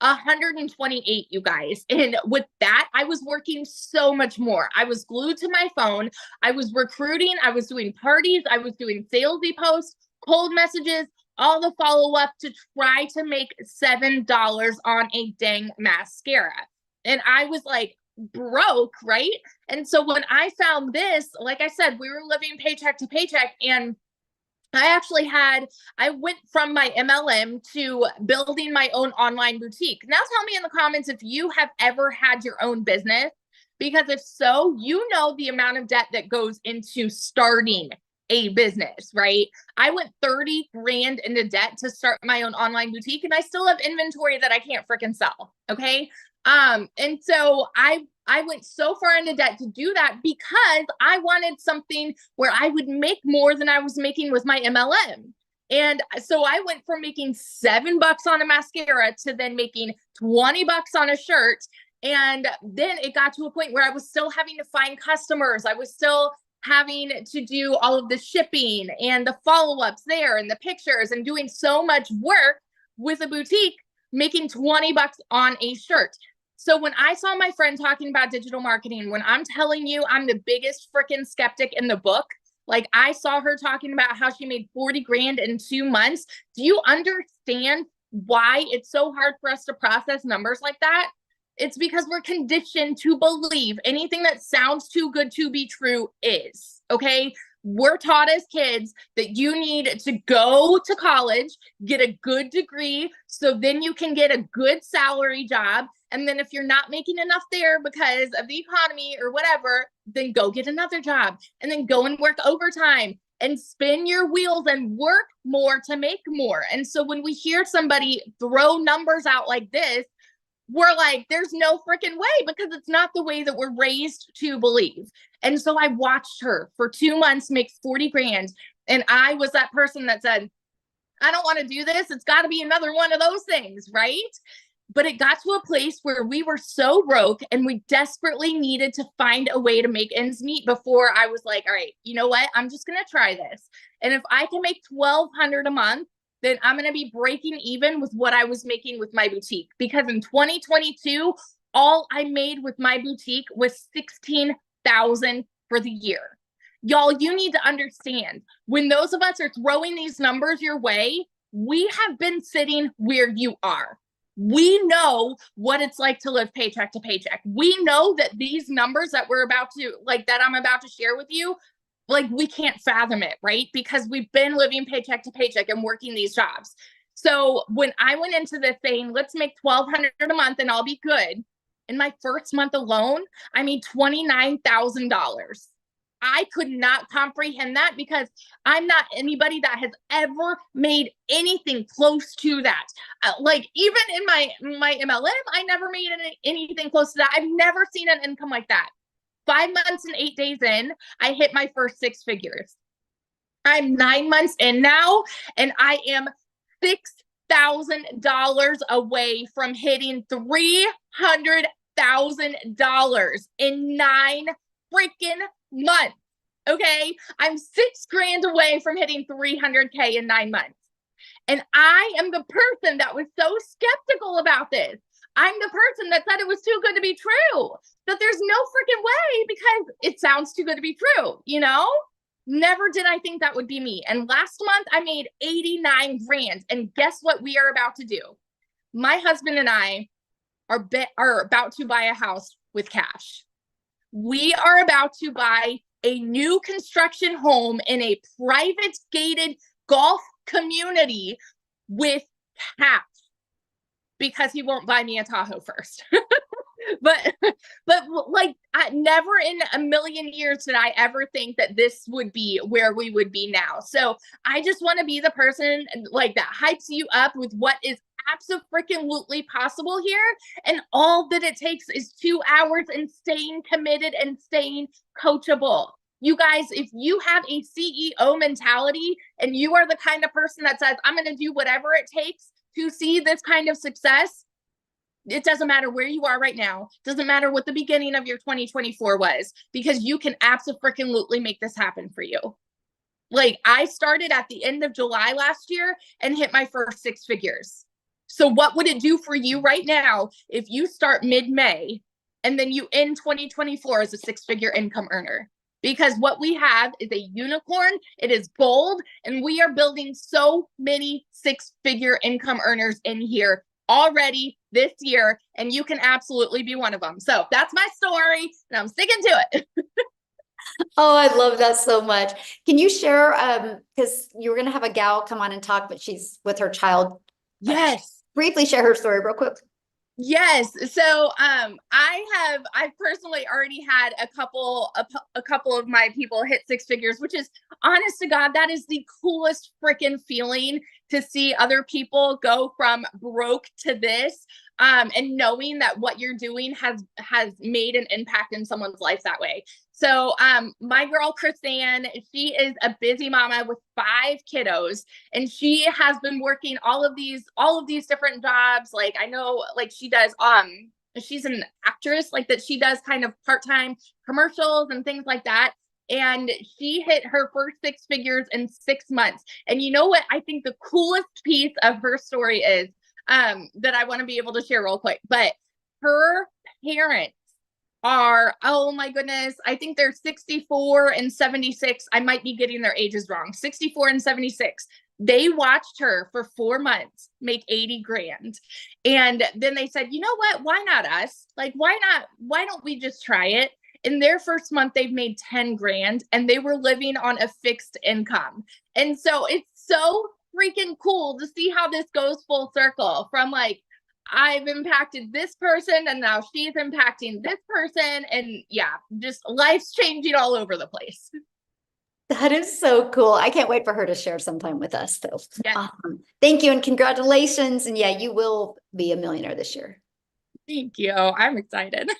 128, you guys. And with that, I was working so much more. I was glued to my phone. I was recruiting. I was doing parties. I was doing salesy posts, cold messages, all the follow-up to try to make $7 on a dang mascara. And I was like, broke, right? And so when I found this, like I said, we were living paycheck to paycheck, and I went from my MLM to building my own online boutique. Now tell me in the comments if you have ever had your own business, because if so, you know the amount of debt that goes into starting a business, right? I went 30 grand into debt to start my own online boutique, and I still have inventory that I can't freaking sell. Okay. And so I went so far into debt to do that because I wanted something where I would make more than I was making with my MLM. And so I went from making $7 on a mascara to then making $20 on a shirt. And then it got to a point where I was still having to find customers. I was still having to do all of the shipping and the follow-ups there and the pictures and doing so much work with a boutique, making $20 on a shirt. So when I saw my friend talking about digital marketing, when I'm telling you I'm the biggest freaking skeptic in the book, like I saw her talking about how she made 40 grand in 2 months. Do you understand why it's so hard for us to process numbers like that? It's because we're conditioned to believe anything that sounds too good to be true is, okay? We're taught as kids that you need to go to college, get a good degree, so then you can get a good salary job. And then if you're not making enough there because of the economy or whatever, then go get another job and then go and work overtime and spin your wheels and work more to make more. And so when we hear somebody throw numbers out like this, we're like, there's no freaking way, because it's not the way that we're raised to believe. And so I watched her for 2 months make 40 grand. And I was that person that said, I don't want to do this. It's got to be another one of those things, right? But it got to a place where we were so broke and we desperately needed to find a way to make ends meet before I was like, all right, you know what? I'm just going to try this. And if I can make $1,200 a month, then I'm going to be breaking even with what I was making with my boutique. Because in 2022, all I made with my boutique was $16,000 for the year. Y'all, you need to understand, when those of us are throwing these numbers your way, we have been sitting where you are. We know what it's like to live paycheck to paycheck. We know that these numbers that I'm about to share with you, like, we can't fathom it, right? Because we've been living paycheck to paycheck and working these jobs. So when I went into this saying, let's make $1,200 a month and I'll be good, in my first month alone, I made $29,000. I could not comprehend that because I'm not anybody that has ever made anything close to that. Like, even in my MLM, I never made anything close to that. I've never seen an income like that. 5 months and 8 days in, I hit my first 6 figures. I'm 9 months in now, and I am $6,000 away from hitting $300,000 in 9 freaking months. Okay. I'm 6 grand away from hitting 300K in 9 months. And I am the person that was so skeptical about this. I'm the person that said it was too good to be true, that there's no freaking way because it sounds too good to be true, you know? Never did I think that would be me. And last month I made 89 grand. And guess what we are about to do? My husband and I are about to buy a house with cash. We are about to buy a new construction home in a private gated golf community with cash because he won't buy me a Tahoe first. but like never in a million years did I ever think that this would be where we would be now. So I just want to be the person like that hypes you up with what is absolutely possible here. And all that it takes is 2 hours and staying committed and staying coachable. You guys, if you have a CEO mentality and you are the kind of person that says, I'm going to do whatever it takes to see this kind of success, it doesn't matter where you are right now. Doesn't matter what the beginning of your 2024 was, because you can absolutely make this happen for you. Like, I started at the end of July last year and hit my first 6 figures. So what would it do for you right now if you start mid-May and then you end 2024 as a 6-figure income earner? Because what we have is a unicorn, it is gold, and we are building so many 6-figure income earners in here already this year, and you can absolutely be one of them. So that's my story, and I'm sticking to it. Oh, I love that so much. Can you share, because you were going to have a gal come on and talk, but she's with her child. Yes. Briefly share her story real quick. Yes. So I've personally already had a couple of my people hit 6 figures, which is, honest to God, that is the coolest freaking feeling, to see other people go from broke to this, and knowing that what you're doing has made an impact in someone's life that way. So my girl Chrisanne, she is a busy mama with 5 kiddos, and she has been working all of these different jobs. Like, I know, like, she does she's an actress, like, that she does kind of part-time commercials and things like that. And she hit her first 6 figures in 6 months. And you know what I think the coolest piece of her story is, that I want to be able to share real quick, but her parents are, oh my goodness, I think they're 64 and 76. I might be getting their ages wrong. 64 and 76. They watched her for 4 months make 80 grand. And then they said, you know what? Why not us? Like, why don't we just try it? In their first month, they've made 10 grand, and they were living on a fixed income. And so it's so freaking cool to see how this goes full circle from, like, I've impacted this person and now she's impacting this person. And yeah, just life's changing all over the place. That is so cool. I can't wait for her to share sometime with us, though. Yeah. Thank you and congratulations. And yeah, you will be a millionaire this year. Thank you. I'm excited.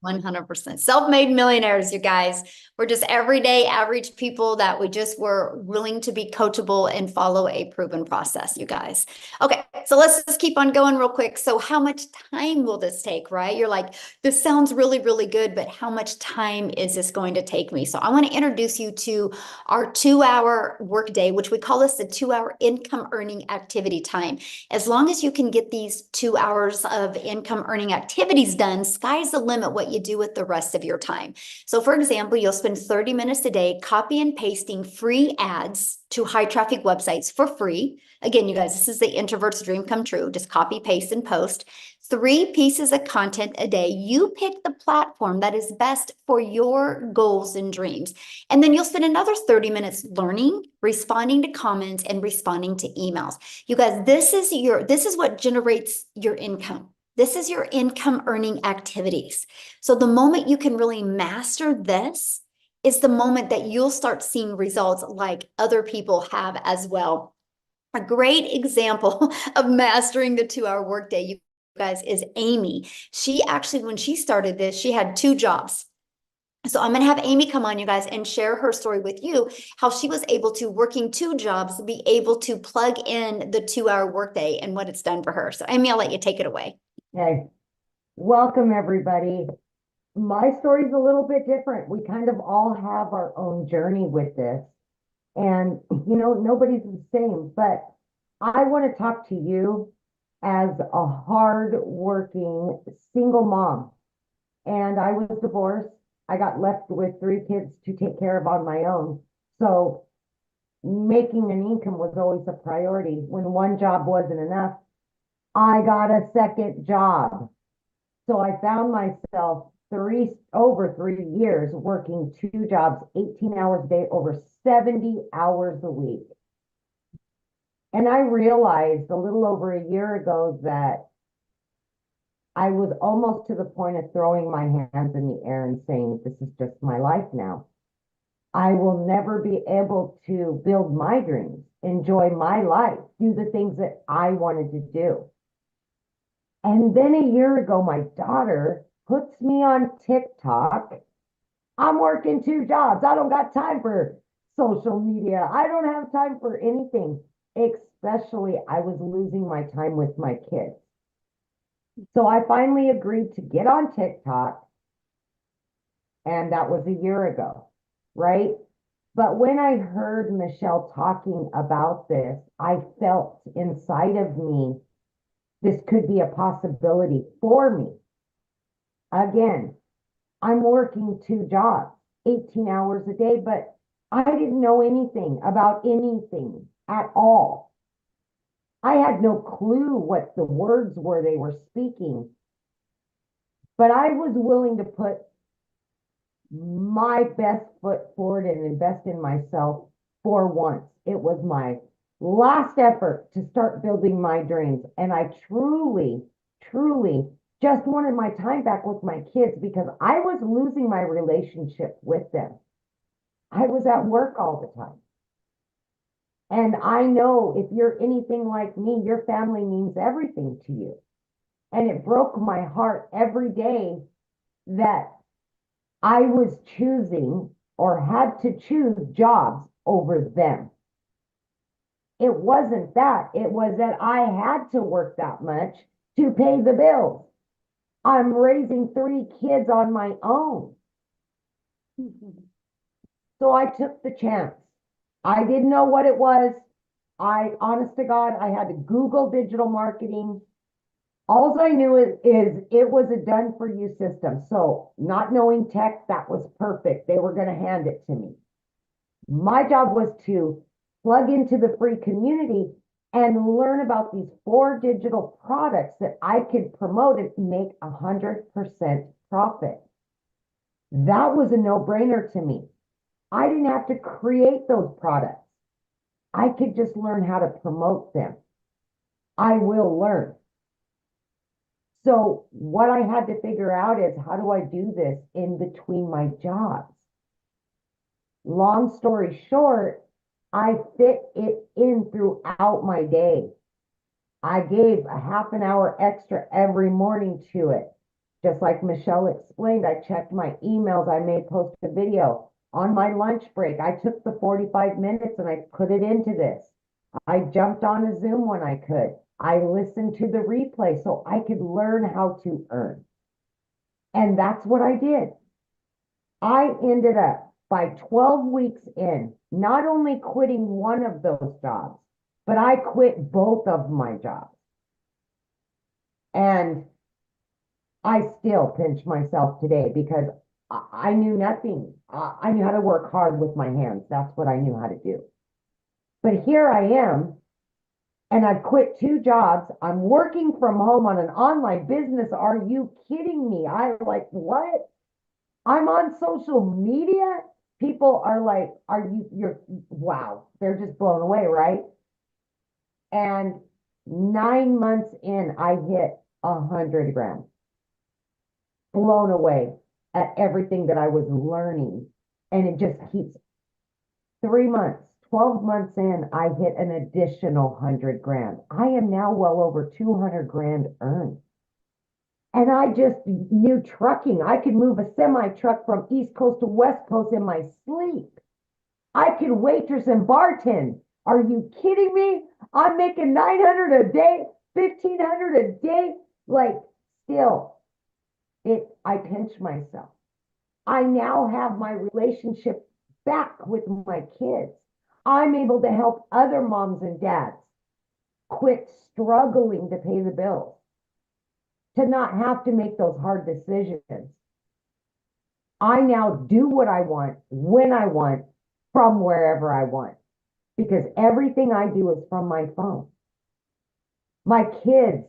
100%. Self-made millionaires, you guys. We're just everyday average people that we just were willing to be coachable and follow a proven process, you guys. Okay, so let's just keep on going real quick. So how much time will this take, right? You're like, this sounds really, really good, but how much time is this going to take me? So I want to introduce you to our 2-hour workday, which we call this the 2-hour income earning activity time. As long as you can get these 2 hours of income earning activities done, sky's the limit what you do with the rest of your time. So for example, you'll spend 30 minutes a day copy and pasting free ads to high traffic websites for free. Again, you guys, this is the introvert's dream come true. Just copy, paste, and post 3 pieces of content a day. You pick the platform that is best for your goals and dreams. And then you'll spend another 30 minutes learning, responding to comments, and responding to emails. You guys, this is what generates your income. This is your income earning activities. So the moment you can really master this is the moment that you'll start seeing results like other people have as well. A great example of mastering the 2-hour workday, you guys, is Amy. She actually, when she started this, she had 2 jobs. So I'm going to have Amy come on, you guys, and share her story with you, how she was able to, working 2 jobs, be able to plug in the 2-hour workday and what it's done for her. So Amy, I'll let you take it away. Hey, welcome everybody. My story's a little bit different. We kind of all have our own journey with this. And, you know, nobody's the same, but I want to talk to you as a hard-working single mom. And I was divorced. I got left with 3 kids to take care of on my own. So making an income was always a priority. When one job wasn't enough, I got a second job. So I found myself over 3 years working 2 jobs, 18 hours a day, over 70 hours a week. And I realized a little over a year ago that I was almost to the point of throwing my hands in the air and saying, this is just my life now. I will never be able to build my dreams, enjoy my life, do the things that I wanted to do. And then a year ago, my daughter puts me on TikTok. I'm working 2 jobs. I don't got time for social media. I don't have time for anything. Especially, I was losing my time with my kids. So I finally agreed to get on TikTok. And that was a year ago, right? But when I heard Michele talking about this, I felt inside of me, this could be a possibility for me. Again, I'm working 2 jobs, 18 hours a day, but I didn't know anything about anything at all. I had no clue what the words were they were speaking, but I was willing to put my best foot forward and invest in myself for once. It was my last effort to start building my dreams. And I truly, truly just wanted my time back with my kids because I was losing my relationship with them. I was at work all the time. And I know if you're anything like me, your family means everything to you. And it broke my heart every day that I was choosing or had to choose jobs over them. It wasn't that. It was that I had to work that much to pay the bills. I'm raising 3 kids on my own. So I took the chance. I didn't know what it was. Honest to God, I had to Google digital marketing. All I knew is it was a done for you system. So not knowing tech, that was perfect. They were going to hand it to me. My job was to plug into the free community and learn about these 4 digital products that I could promote and make 100% profit. That was a no-brainer to me. I didn't have to create those products. I could just learn how to promote them. I will learn. So what I had to figure out is, how do I do this in between my jobs? Long story short, I fit it in throughout my day. I gave a half an hour extra every morning to it. Just like Michele explained, I checked my emails. I may post a video. On my lunch break, I took the 45 minutes and I put it into this. I jumped on a Zoom when I could. I listened to the replay so I could learn how to earn. And that's what I did. I ended up, by 12 weeks in, not only quitting one of those jobs, but I quit both of my jobs. And I still pinch myself today because I knew nothing. I knew how to work hard with my hands. That's what I knew how to do. But here I am, and I've quit 2 jobs. I'm working from home on an online business. Are you kidding me? I'm like, what? I'm on social media. People are like, wow. They're just blown away, right? And 9 months in, I hit 100 grand. Blown away at everything that I was learning. And it just keeps 3 months, 12 months in, I hit an additional 100 grand. I am now well over 200 grand earned. And I just knew trucking. I could move a semi truck from East Coast to West Coast in my sleep. I could waitress and bartend. Are you kidding me? I'm making 900 a day, 1,500 a day. Like, still, I pinch myself. I now have my relationship back with my kids. I'm able to help other moms and dads quit struggling to pay the bills, to not have to make those hard decisions. I now do what I want, when I want, from wherever I want, because everything I do is from my phone. My kids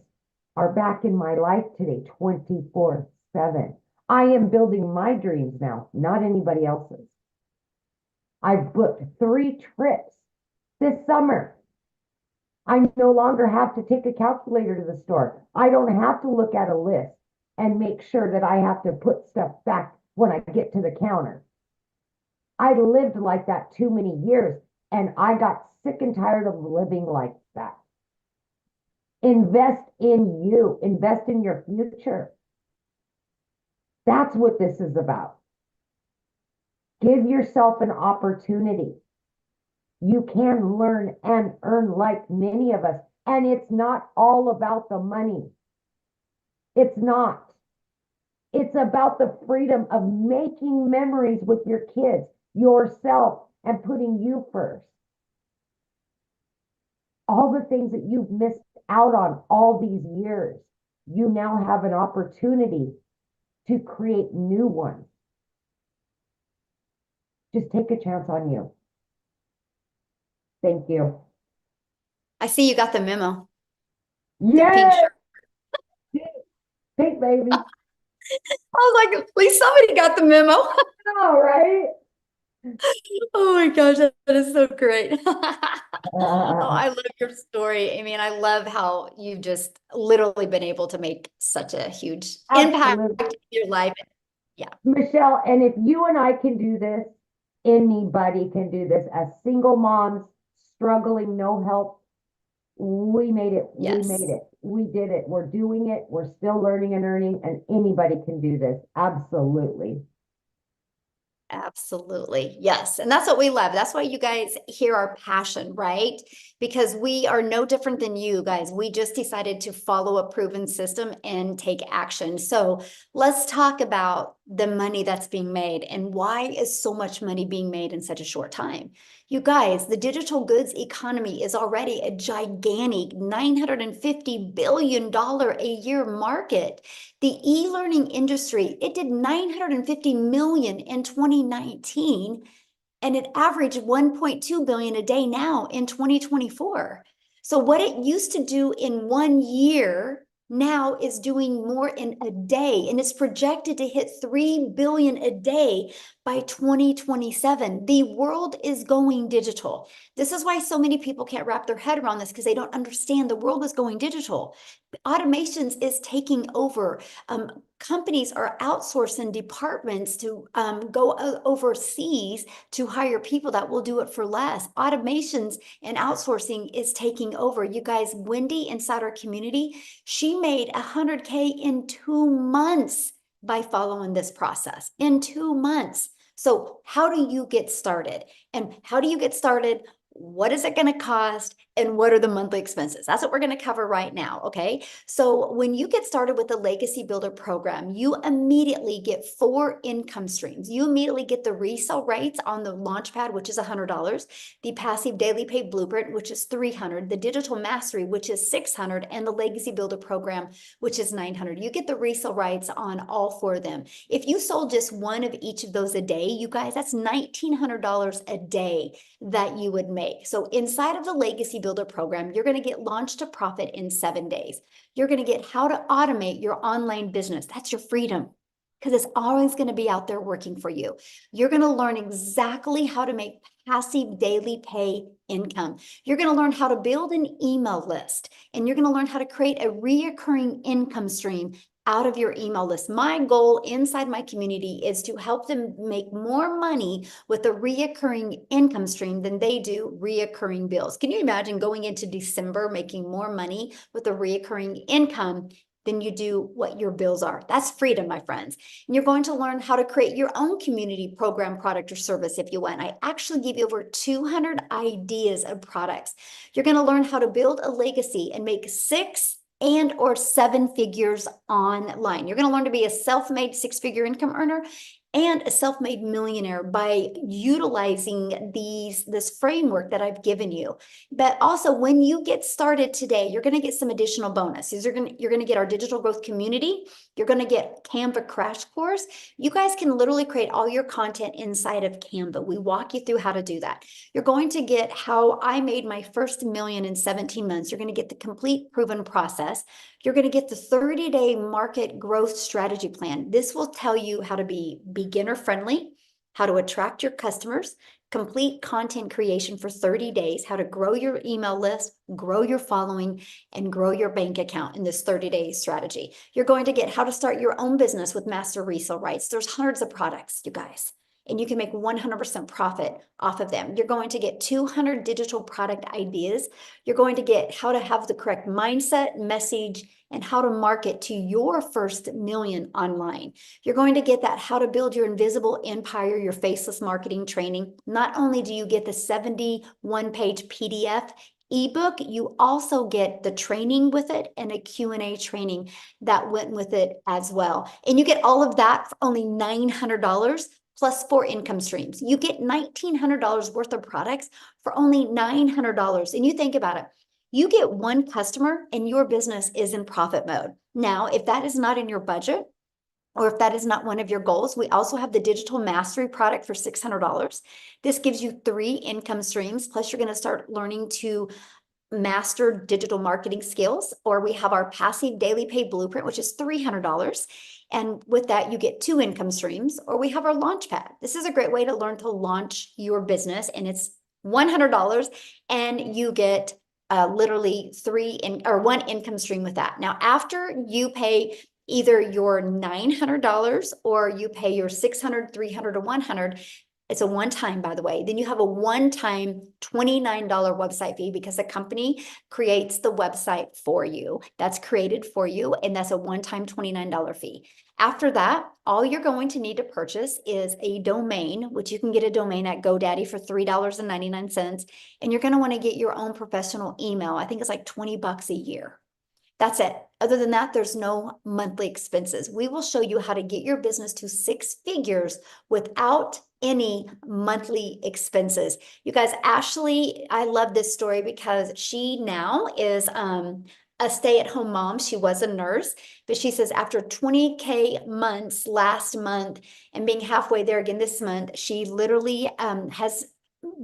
are back in my life today, 24/7. I am building my dreams now, not anybody else's. I've booked 3 trips this summer. I no longer have to take a calculator to the store. I don't have to look at a list and make sure that I have to put stuff back when I get to the counter. I lived like that too many years, and I got sick and tired of living like that. Invest in you, invest in your future. That's what this is about. Give yourself an opportunity. You can learn and earn like many of us, and it's not all about the money. It's not. It's about the freedom of making memories with your kids, yourself, and putting you first. All the things that you've missed out on all these years, you now have an opportunity to create new ones. Just take a chance on you. Thank you. I see you got the memo. The pink Yes, shirt. pink baby. I was like, at least somebody got the memo. All right. Oh my gosh, that is so great. Oh, I love your story. I mean, I love how you've just literally been able to make such a huge impact Absolutely. in your life. Yeah, Michele, and if you and I can do this, anybody can do this. As single moms, struggling, no help, we made it. We yes. made it. We did it. We're doing it. We're still learning and earning, and anybody can do this. Absolutely. Absolutely. Yes. And that's what we love. That's why you guys hear our passion, right? Because we are no different than you guys. We just decided to follow a proven system and take action. So let's talk about the money that's being made and why is so much money being made in such a short time. You guys, the digital goods economy is already a gigantic $950 billion a year market. The e-learning industry, it did 950 million in 2019, and it averaged 1.2 billion a day now in 2024. So what it used to do in 1 year now is doing more in a day, and it's projected to hit 3 billion a day by 2027. The world is going digital. This is why so many people can't wrap their head around this, because they don't understand the world is going digital. Automations is taking over. Companies are outsourcing departments to go overseas to hire people that will do it for less. Automations and outsourcing is taking over. You guys, Wendy inside our community, she made 100K in 2 months by following this process. In 2 months. So how do you get started? And how do you get started? What is it going to cost? And what are the monthly expenses? That's what we're going to cover right now. Okay. So when you get started with the Legacy Builder program, you immediately get 4 income streams. You immediately get the resale rates on the Launchpad, which is $100, the passive daily pay blueprint, which is $300, the digital mastery, which is $600, and the Legacy Builder program, which is $900. You get the resale rights on all 4 of them. If you sold just one of each of those a day, you guys, that's $1,900 a day that you would make. So inside of the Legacy Builder program, you're going to get launched to profit in 7 days. You're going to get how to automate your online business. That's your freedom, because it's always going to be out there working for you. You're going to learn exactly how to make passive daily pay income. You're going to learn how to build an email list, and you're going to learn how to create a reoccurring income stream out of your email list. My goal inside my community is to help them make more money with a reoccurring income stream than they do reoccurring bills. Can you imagine going into December making more money with a reoccurring income than you do what your bills are? That's freedom, my friends. And you're going to learn how to create your own community program, product, or service if you want. I actually give you over 200 ideas of products. You're going to learn how to build a legacy and make 6 and/or 7 figures online. You're going to learn to be a self-made 6-figure income earner and a self-made millionaire by utilizing this framework that I've given you. But also, when you get started today, you're going to get some additional bonuses. You're going to get our digital growth community. You're going to get Canva crash course. You guys can literally create all your content inside of Canva. We walk you through how to do that. You're going to get how I made my first million in 17 months. You're going to get the complete proven process. You're going to get the 30-day market growth strategy plan. This will tell you how to be beginner friendly, how to attract your customers, complete content creation for 30 days, how to grow your email list, grow your following, and grow your bank account in this 30-day strategy. You're going to get how to start your own business with master resale rights. There's hundreds of products, you guys, and you can make 100% profit off of them. You're going to get 200 digital product ideas. You're going to get how to have the correct mindset, message, and how to market to your first million online. You're going to get that how to build your invisible empire, your faceless marketing training. Not only do you get the 71-page PDF ebook, you also get the training with it and a Q&A training that went with it as well. And you get all of that for only $900 plus 4 income streams. You get $1,900 worth of products for only $900. And you think about it, you get one customer and your business is in profit mode. Now, if that is not in your budget, or if that is not one of your goals, we also have the digital mastery product for $600. This gives you 3 income streams, plus you're going to start learning to master digital marketing skills, or we have our passive daily pay blueprint, which is $300. And with that, you get 2 income streams, or we have our launch pad. This is a great way to learn to launch your business, and it's $100, and you get literally 1 income stream with that. Now, after you pay either your $900 or you pay your $600, $300, or $100, it's a one-time, by the way. Then you have a one-time $29 website fee because the company creates the website for you. That's created for you, and that's a one-time $29 fee. After that, all you're going to need to purchase is a domain, which you can get a domain at GoDaddy for $3.99. And you're going to want to get your own professional email. I think it's like $20 a year. That's it. Other than that, there's no monthly expenses. We will show you how to get your business to 6 figures without any monthly expenses. You guys, Ashley, I love this story because she now is a stay-at-home mom. She was a nurse, but she says after 20K months last month and being halfway there again this month, she literally has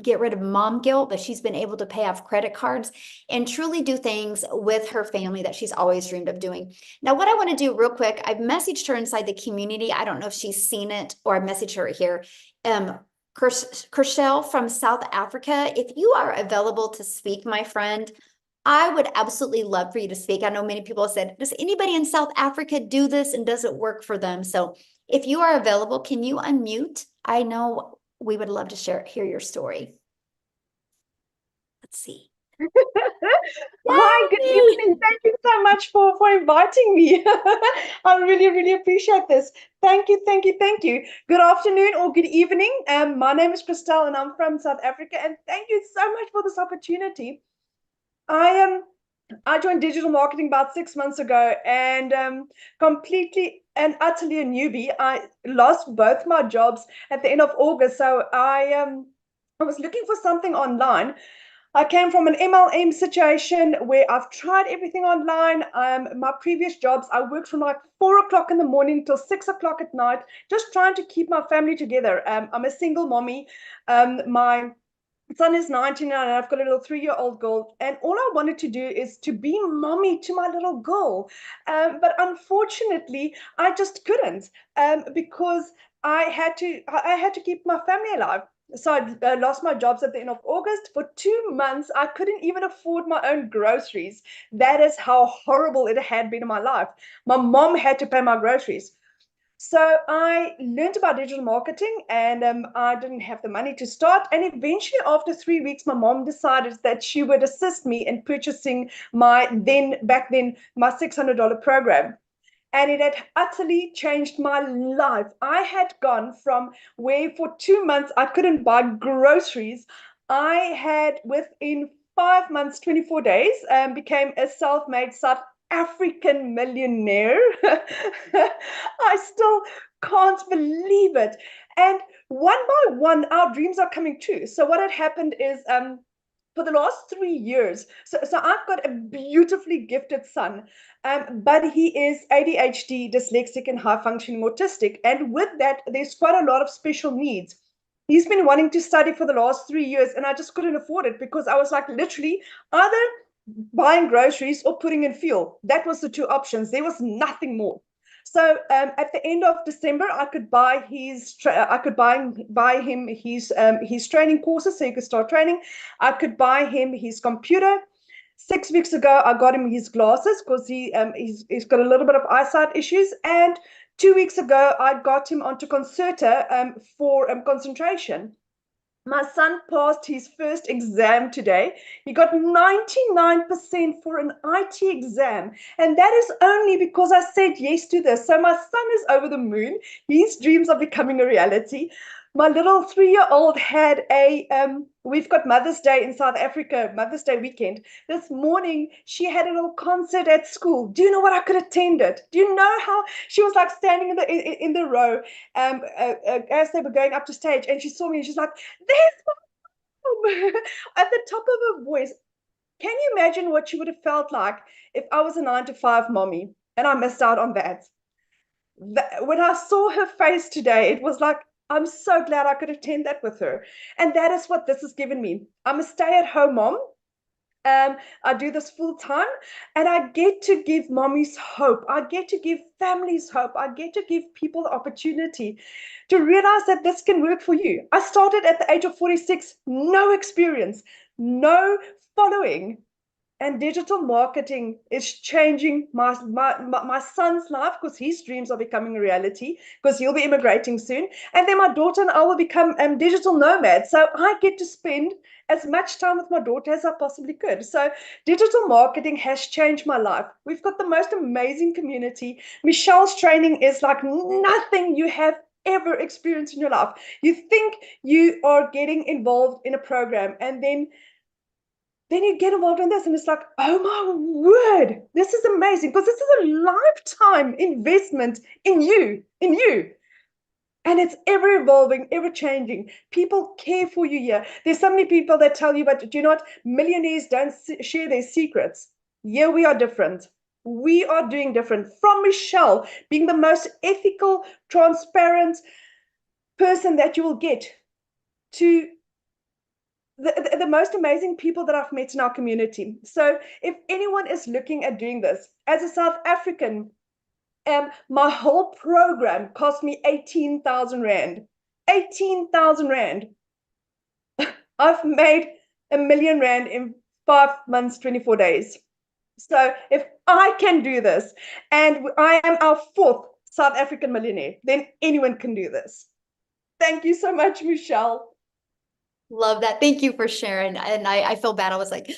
get rid of mom guilt, but she's been able to pay off credit cards and truly do things with her family that she's always dreamed of doing. Now, what I want to do real quick, I've messaged her inside the community. I don't know if she's seen it, or I messaged her here. Kershel from South Africa, if you are available to speak, my friend, I would absolutely love for you to speak. I know many people have said, does anybody in South Africa do this, and does it work for them? So if you are available, can you unmute? I know we would love to hear your story. Let's see. Hi, good evening. Thank you so much for inviting me. I really appreciate this. Thank you. Good afternoon or good evening. My name is Christelle and I'm from South Africa, and thank you so much for this opportunity. I joined digital marketing about 6 months ago, and completely and utterly a newbie. I lost both my jobs at the end of August, so I was looking for something online. I came from an MLM situation where I've tried everything online. My previous jobs, I worked from like 4 o'clock in the morning till 6 o'clock at night, just trying to keep my family together. I'm a single mommy. My son is 19 and I've got a little 3-year-old girl, and all I wanted to do is to be mommy to my little girl. But unfortunately, I just couldn't because I had to keep my family alive. So I lost my jobs at the end of August. For 2 months, I couldn't even afford my own groceries. That is how horrible it had been in my life. My mom had to pay my groceries. So I learned about digital marketing, and I didn't have the money to start. And eventually, after 3 weeks, my mom decided that she would assist me in purchasing my back then $600 program. And it had utterly changed my life. I had gone from where for 2 months I couldn't buy groceries. I had, within 5 months, 24 days, became a self-made African millionaire. I still can't believe it. And one by one, our dreams are coming true. So what had happened is for the last 3 years, so I've got a beautifully gifted son, but he is ADHD, dyslexic, and high functioning autistic. And with that, there's quite a lot of special needs. He's been wanting to study for the last 3 years, and I just couldn't afford it because I was like literally either buying groceries or putting in fuel. That was the two options. There was nothing more. So at the end of December, I could buy him his training courses so he could start training. I could buy him his computer. 6 weeks ago, I got him his glasses because he's got a little bit of eyesight issues. And 2 weeks ago, I got him onto Concerta for concentration. My son passed his first exam today. He got 99% for an IT exam. And that is only because I said yes to this. So my son is over the moon. His dreams are becoming a reality. My little 3-year-old had we've got Mother's Day in South Africa, Mother's Day weekend. This morning, she had a little concert at school. Do you know what I could attend it? Do you know how she was like standing in the row as they were going up to stage, and she saw me and she's like, there's my mom at the top of her voice. Can you imagine what she would have felt like if I was a 9-to-5 mommy and I missed out on that? When I saw her face today, it was like, I'm so glad I could attend that with her. And that is what this has given me. I'm a stay-at-home mom. I do this full time, and I get to give mommies hope. I get to give families hope. I get to give people the opportunity to realize that this can work for you. I started at the age of 46, no experience, no following. And digital marketing is changing my son's life because his dreams are becoming a reality because he'll be immigrating soon. And then my daughter and I will become digital nomads. So I get to spend as much time with my daughter as I possibly could. So digital marketing has changed my life. We've got the most amazing community. Michele's training is like nothing you have ever experienced in your life. You think you are getting involved in a program, and then you get involved in this, and it's like, oh my word, this is amazing, because this is a lifetime investment in you. And it's ever evolving, ever changing. People care for you here. There's so many people that tell you, but do you know what? Millionaires don't share their secrets. Here we are different. We are doing different. From Michele being the most ethical, transparent person that you will get, to the most amazing people that I've met in our community. So if anyone is looking at doing this, as a South African, my whole program cost me 18,000 Rand. 18,000 Rand. I've made R1 million in 5 months, 24 days. So if I can do this, and I am our 4th South African millionaire, then anyone can do this. Thank you so much, Michele. Love that. Thank you for sharing. And I feel bad. I was like,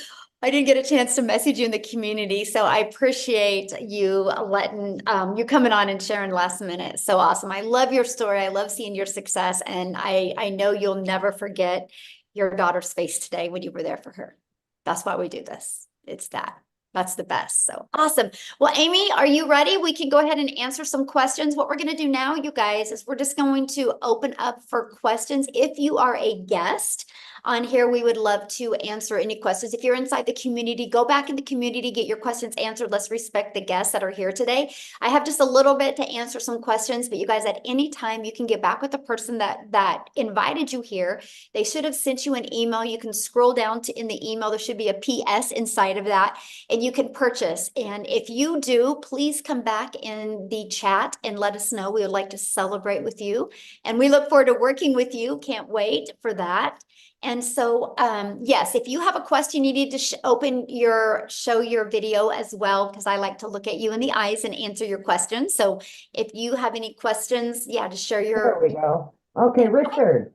I didn't get a chance to message you in the community. So I appreciate you letting you coming on and sharing last minute. So awesome. I love your story. I love seeing your success. And I know you'll never forget your daughter's face today when you were there for her. That's why we do this. It's that. That's the best. So awesome. Well, Amy, are you ready? We can go ahead and answer some questions. What we're going to do now, you guys, is we're just going to open up for questions. If you are a guest on here, we would love to answer any questions. If you're inside the community, go back in the community, get your questions answered. Let's respect the guests that are here today. I have just a little bit to answer some questions, but you guys, at any time, you can get back with the person that invited you here. They should have sent you an email. You can scroll down to in the email. There should be a PS inside of that, and you can purchase. And if you do, please come back in the chat and let us know. We would like to celebrate with you, and we look forward to working with you. Can't wait for that. And so, yes, if you have a question, you need to show your video as well, because I like to look at you in the eyes and answer your questions. So if you have any questions, yeah, just share your. There we go. Okay, Richard,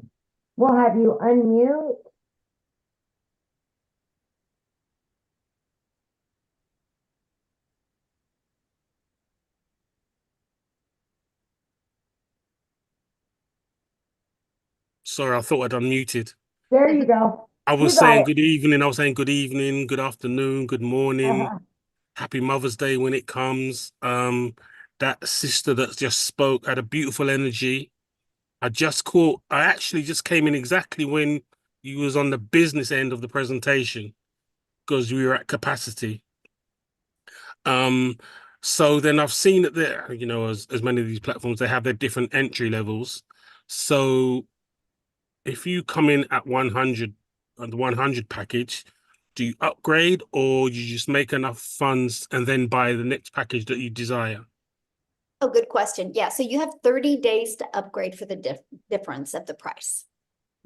we'll have you unmute. Sorry, I thought I'd unmuted. There you go. I was You got saying it. good evening. I was saying good evening, good afternoon, good morning. Happy Mother's Day when it comes. That sister that just spoke had a beautiful energy. I actually just came in exactly when you was on the business end of the presentation because we were at capacity. So then I've seen that there, as many of these platforms, they have their different entry levels. So if you come in at 100 on the 100 package, do you upgrade or you just make enough funds and then buy the next package that you desire? Oh, good question. Yeah, so you have 30 days to upgrade for the difference of the price.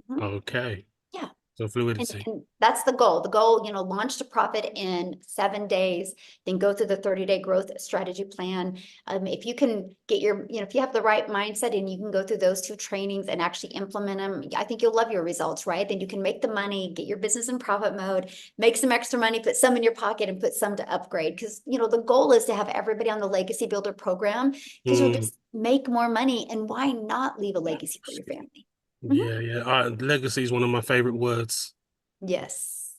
Mhm. Okay. Yeah. So And, fluidity. and that's the goal. The goal, launch to profit in 7 days, then go through the 30-day growth strategy plan. If you can get if you have the right mindset and you can go through those 2 trainings and actually implement them, I think you'll love your results, right? Then you can make the money, get your business in profit mode, make some extra money, put some in your pocket and put some to upgrade. Because, the goal is to have everybody on the Legacy Builder program because you'll just make more money. And why not leave a legacy for your family? Yeah, yeah. Legacy is one of my favorite words. Yes.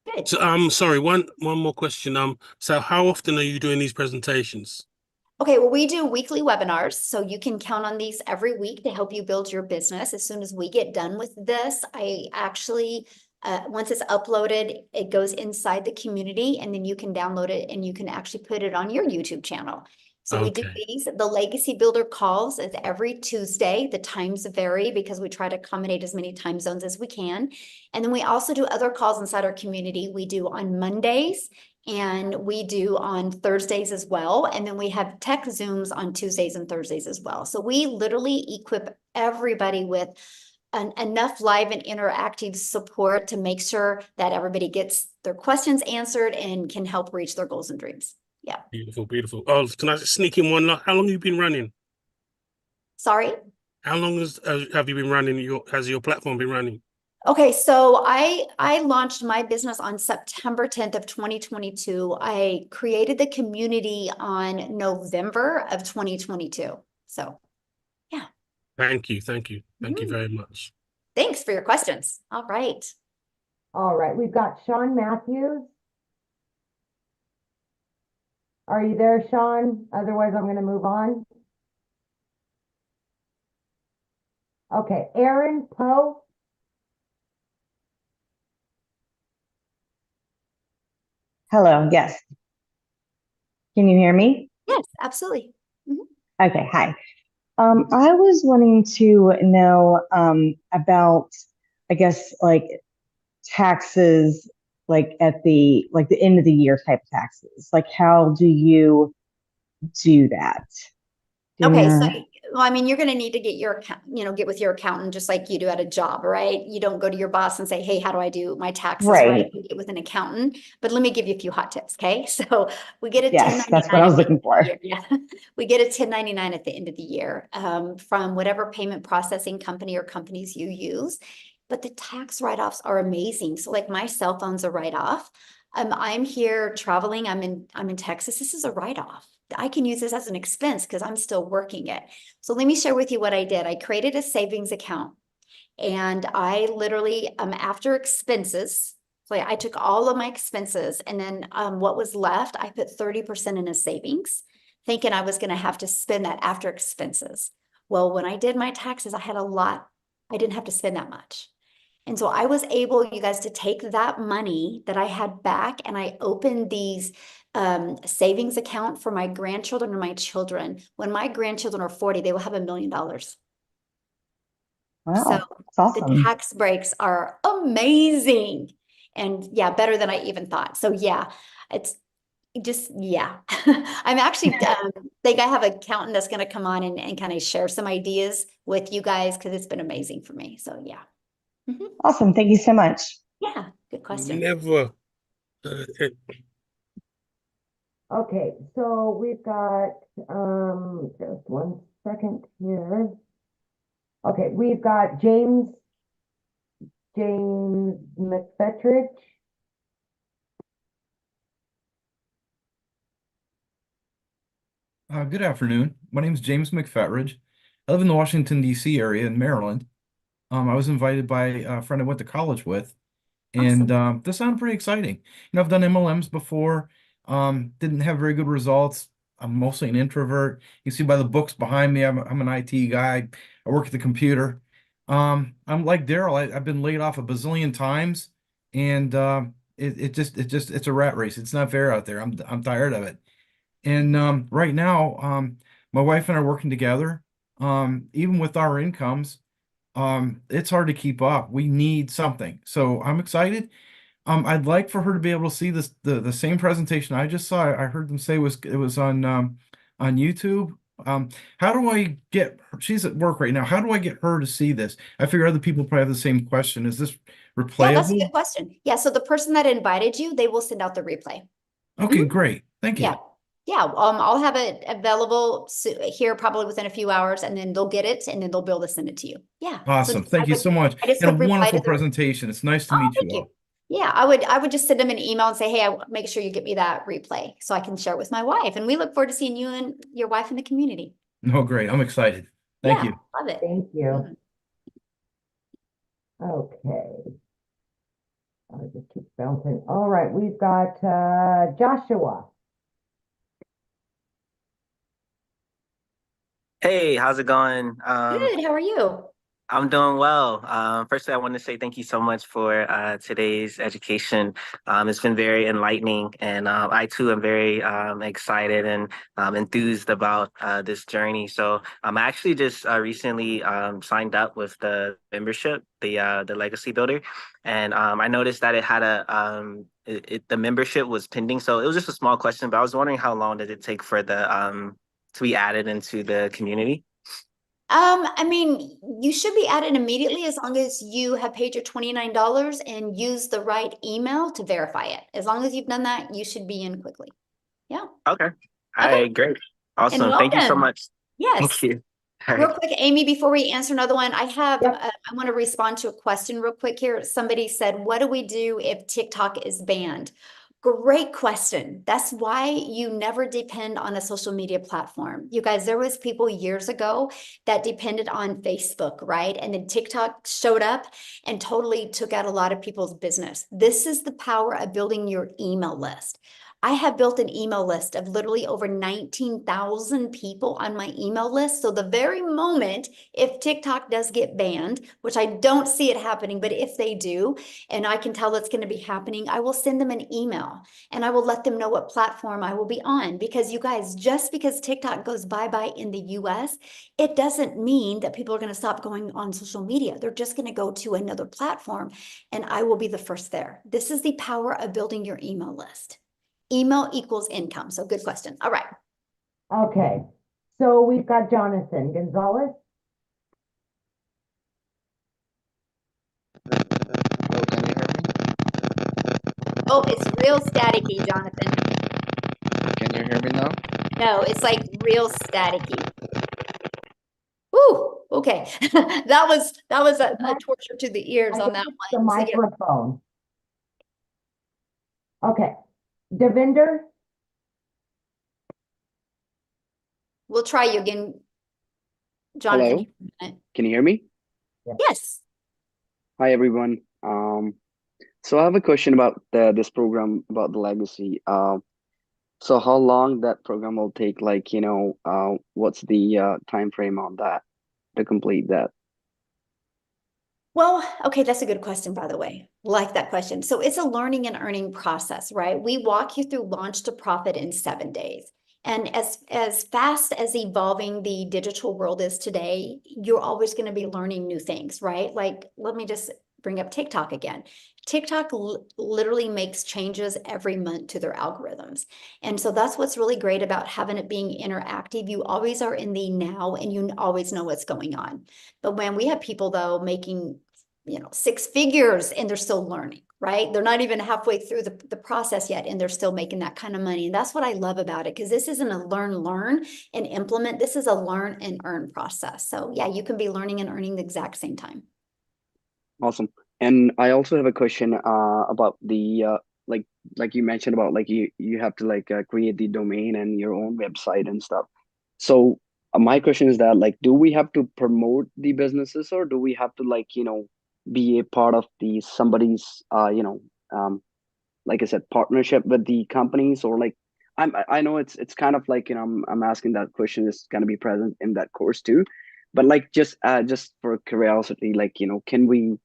Good. So, sorry, one more question. So how often are you doing these presentations? Okay, well, we do weekly webinars, so you can count on these every week to help you build your business. As soon as we get done with this, I actually, once it's uploaded, it goes inside the community and then you can download it and you can actually put it on your YouTube channel. So we do Okay. these, the Legacy Builder calls is every Tuesday. The times vary because we try to accommodate as many time zones as we can. And then we also do other calls inside our community. We do on Mondays and we do on Thursdays as well. And then we have tech Zooms on Tuesdays and Thursdays as well. So we literally equip everybody with enough live and interactive support to make sure that everybody gets their questions answered and can help reach their goals and dreams. Yeah. Beautiful, beautiful. Oh, can I just sneak in one? How long have you been running? Sorry. How long have you been running? Has your platform been running? Okay, so I launched my business on September 10th of 2022. I created the community on November of 2022. So, yeah. Thank you, thank you, thank you very much. Thanks for your questions. All right. All right, we've got Sean Matthews. Are you there, Sean? Otherwise, I'm going to move on. Okay, Aaron Poe. Hello, yes. Can you hear me? Yes, absolutely. Okay, hi. I was wanting to know about, I guess, like taxes, like at the end of the year type of taxes. Like, how do you do that? Okay, so Yeah. well, I mean, you're going to need to get your account, get with your accountant just like you do at a job, right? You don't go to your boss and say, "Hey, how do I do my taxes?" Right? Right. You get with an accountant. But let me give you a few hot tips, okay? So we get a Yes, that's what 1099 I at was the end looking of the for. year. Yeah, we get a 1099 at the end of the year from whatever payment processing company or companies you use. But the tax write-offs are amazing. So like my cell phone's a write-off. I'm here traveling. I'm in Texas. This is a write-off. I can use this as an expense because I'm still working it. So let me share with you what I did. I created a savings account and I literally, after expenses, so I took all of my expenses and then what was left, I put 30% in a savings, thinking I was going to have to spend that after expenses. Well, when I did my taxes, I had a lot. I didn't have to spend that much. And so I was able, you guys, to take that money that I had back and I opened these savings account for my grandchildren and my children. When my grandchildren are 40, they will have $1 million. Wow, So that's awesome. the tax breaks are amazing. And yeah, better than I even thought. So yeah, it's just, yeah. I'm actually think I have an accountant that's going to come on and kind of share some ideas with you guys because it's been amazing for me. So yeah. Awesome. Thank you so much. Yeah, good question. Never. Okay, so we've got just one second here. Okay, we've got James McFetrich. Good afternoon. My name is James McFetridge. I live in the Washington, D.C. area in Maryland. I was invited by a friend I went to college with, and Awesome. this sounded pretty exciting. I've done MLMs before, Didn't have very good results. I'm mostly an introvert. You see by the books behind me, I'm an IT guy. I work at the computer. I'm like Daryl. I've been laid off a bazillion times, and it's a rat race. It's not fair out there. I'm tired of it. And right now, my wife and I are working together. Even with our incomes, it's hard to keep up. We need something. So I'm excited. I'd like for her to be able to see the same presentation I just saw. I heard them say it was on YouTube. How do I get her? She's at work right now. How do I get her to see this? I figure other people probably have the same question. Is this Yeah, that's a good replayable? question. Yeah, so the person that invited you, they will send out the replay. Okay, great. Thank Yeah. you. Yeah, I'll have it available here probably within a few hours, and then they'll get it, and then they'll be able to send it to you. Yeah. So Awesome. Thank you so much. I just And a would reply to wonderful their, presentation. It's nice to oh, meet thank you you. all. Yeah, I would just send them an email and say, hey, make sure you get me that replay so I can share it with my wife. And we look forward to seeing you and your wife in the community. No, great. I'm excited. Thank Yeah, you. love it. Thank you. Mhm. Okay. I'll just keep bouncing. All right, we've got Joshua. Hey, how's it going? Good, how are you? I'm doing well. Firstly, I want to say thank you so much for today's education. It's been very enlightening, and I too am very excited and enthused about this journey. So I actually just recently signed up with the membership, the Legacy Builder, and I noticed that it had the membership was pending. So it was just a small question, but I was wondering how long did it take for the to be added into the community? I mean, you should be added immediately as long as you have paid your $29 and use the right email to verify it. As long as you've done that, you should be in quickly. Yeah. Okay. All Okay. right, great. And Awesome. Thank you so welcome. much. Yes. Thank you. All Real right. quick, Amy, before we answer another one, I Yep. want to respond to a question real quick here. Somebody said, what do we do if TikTok is banned? Great question. That's why you never depend on a social media platform. You guys, there was people years ago that depended on Facebook, right? And then TikTok showed up and totally took out a lot of people's business. This is the power of building your email list. I have built an email list of literally over 19,000 people on my email list. So the very moment, if TikTok does get banned, which I don't see it happening, but if they do, and I can tell that's going to be happening, I will send them an email and I will let them know what platform I will be on. Because you guys, just because TikTok goes bye-bye in the US, it doesn't mean that people are going to stop going on social media. They're just going to go to another platform and I will be the first there. This is the power of building your email list. Email equals income. So good question. All right. Okay. So we've got Jonathan Gonzalez. Hello, can you hear me? Oh, it's real staticky, Jonathan. Can you hear me now? No, it's like real staticky. Ooh, okay. That was a torture to the ears I on think that it's the one. So yeah, microphone. Okay. Devinder. we'll try you again, Jonathan. Hello, can you hear me? Yes. Hi, everyone. So I have a question about this program about the legacy. So how long that program will take? Like, what's the time frame on that to complete that? Well, okay, that's a good question, by the way. Like that question. So it's a learning and earning process, right? We walk you through launch to profit in 7 days. And as fast as evolving the digital world is today, you're always going to be learning new things, right? Like, let me just bring up TikTok again. TikTok literally makes changes every month to their algorithms. And so that's what's really great about having it being interactive. You always are in the now and you always know what's going on. But when we have people though making, 6 figures and they're still learning, right? They're not even halfway through the process yet and they're still making that kind of money. And that's what I love about it because this isn't a learn and implement. This is a learn and earn process. So yeah, you can be learning and earning the exact same time. Awesome. And I also have a question about the like you mentioned about like you have to like create the domain and your own website and stuff. So my question is that like do we have to promote the businesses or do we have to like be a part of the somebody's like I said, partnership with the companies, or like I know it's kind of like, I'm asking that question is going to be present in that course too, but like just for curiosity, like, can we,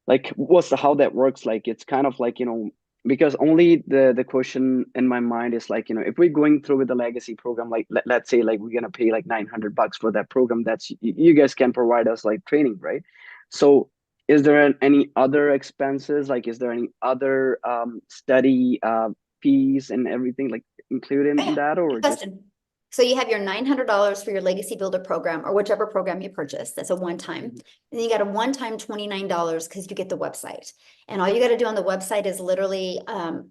like, what's the how that works? Like, it's kind of like, because only the question in my mind is like, if we're going through with the legacy program, like let's say like we're gonna pay like $900 for that program, that's you guys can provide us like training, right? So is there any other expenses? Like, is there any other study fees and everything like included in Yeah, that, or good just question. So you have your $900 for your Legacy Builder program, or whichever program you purchase. That's a one-time. And then you got a one-time $29 because you get the website. And all you got to do on the website is literally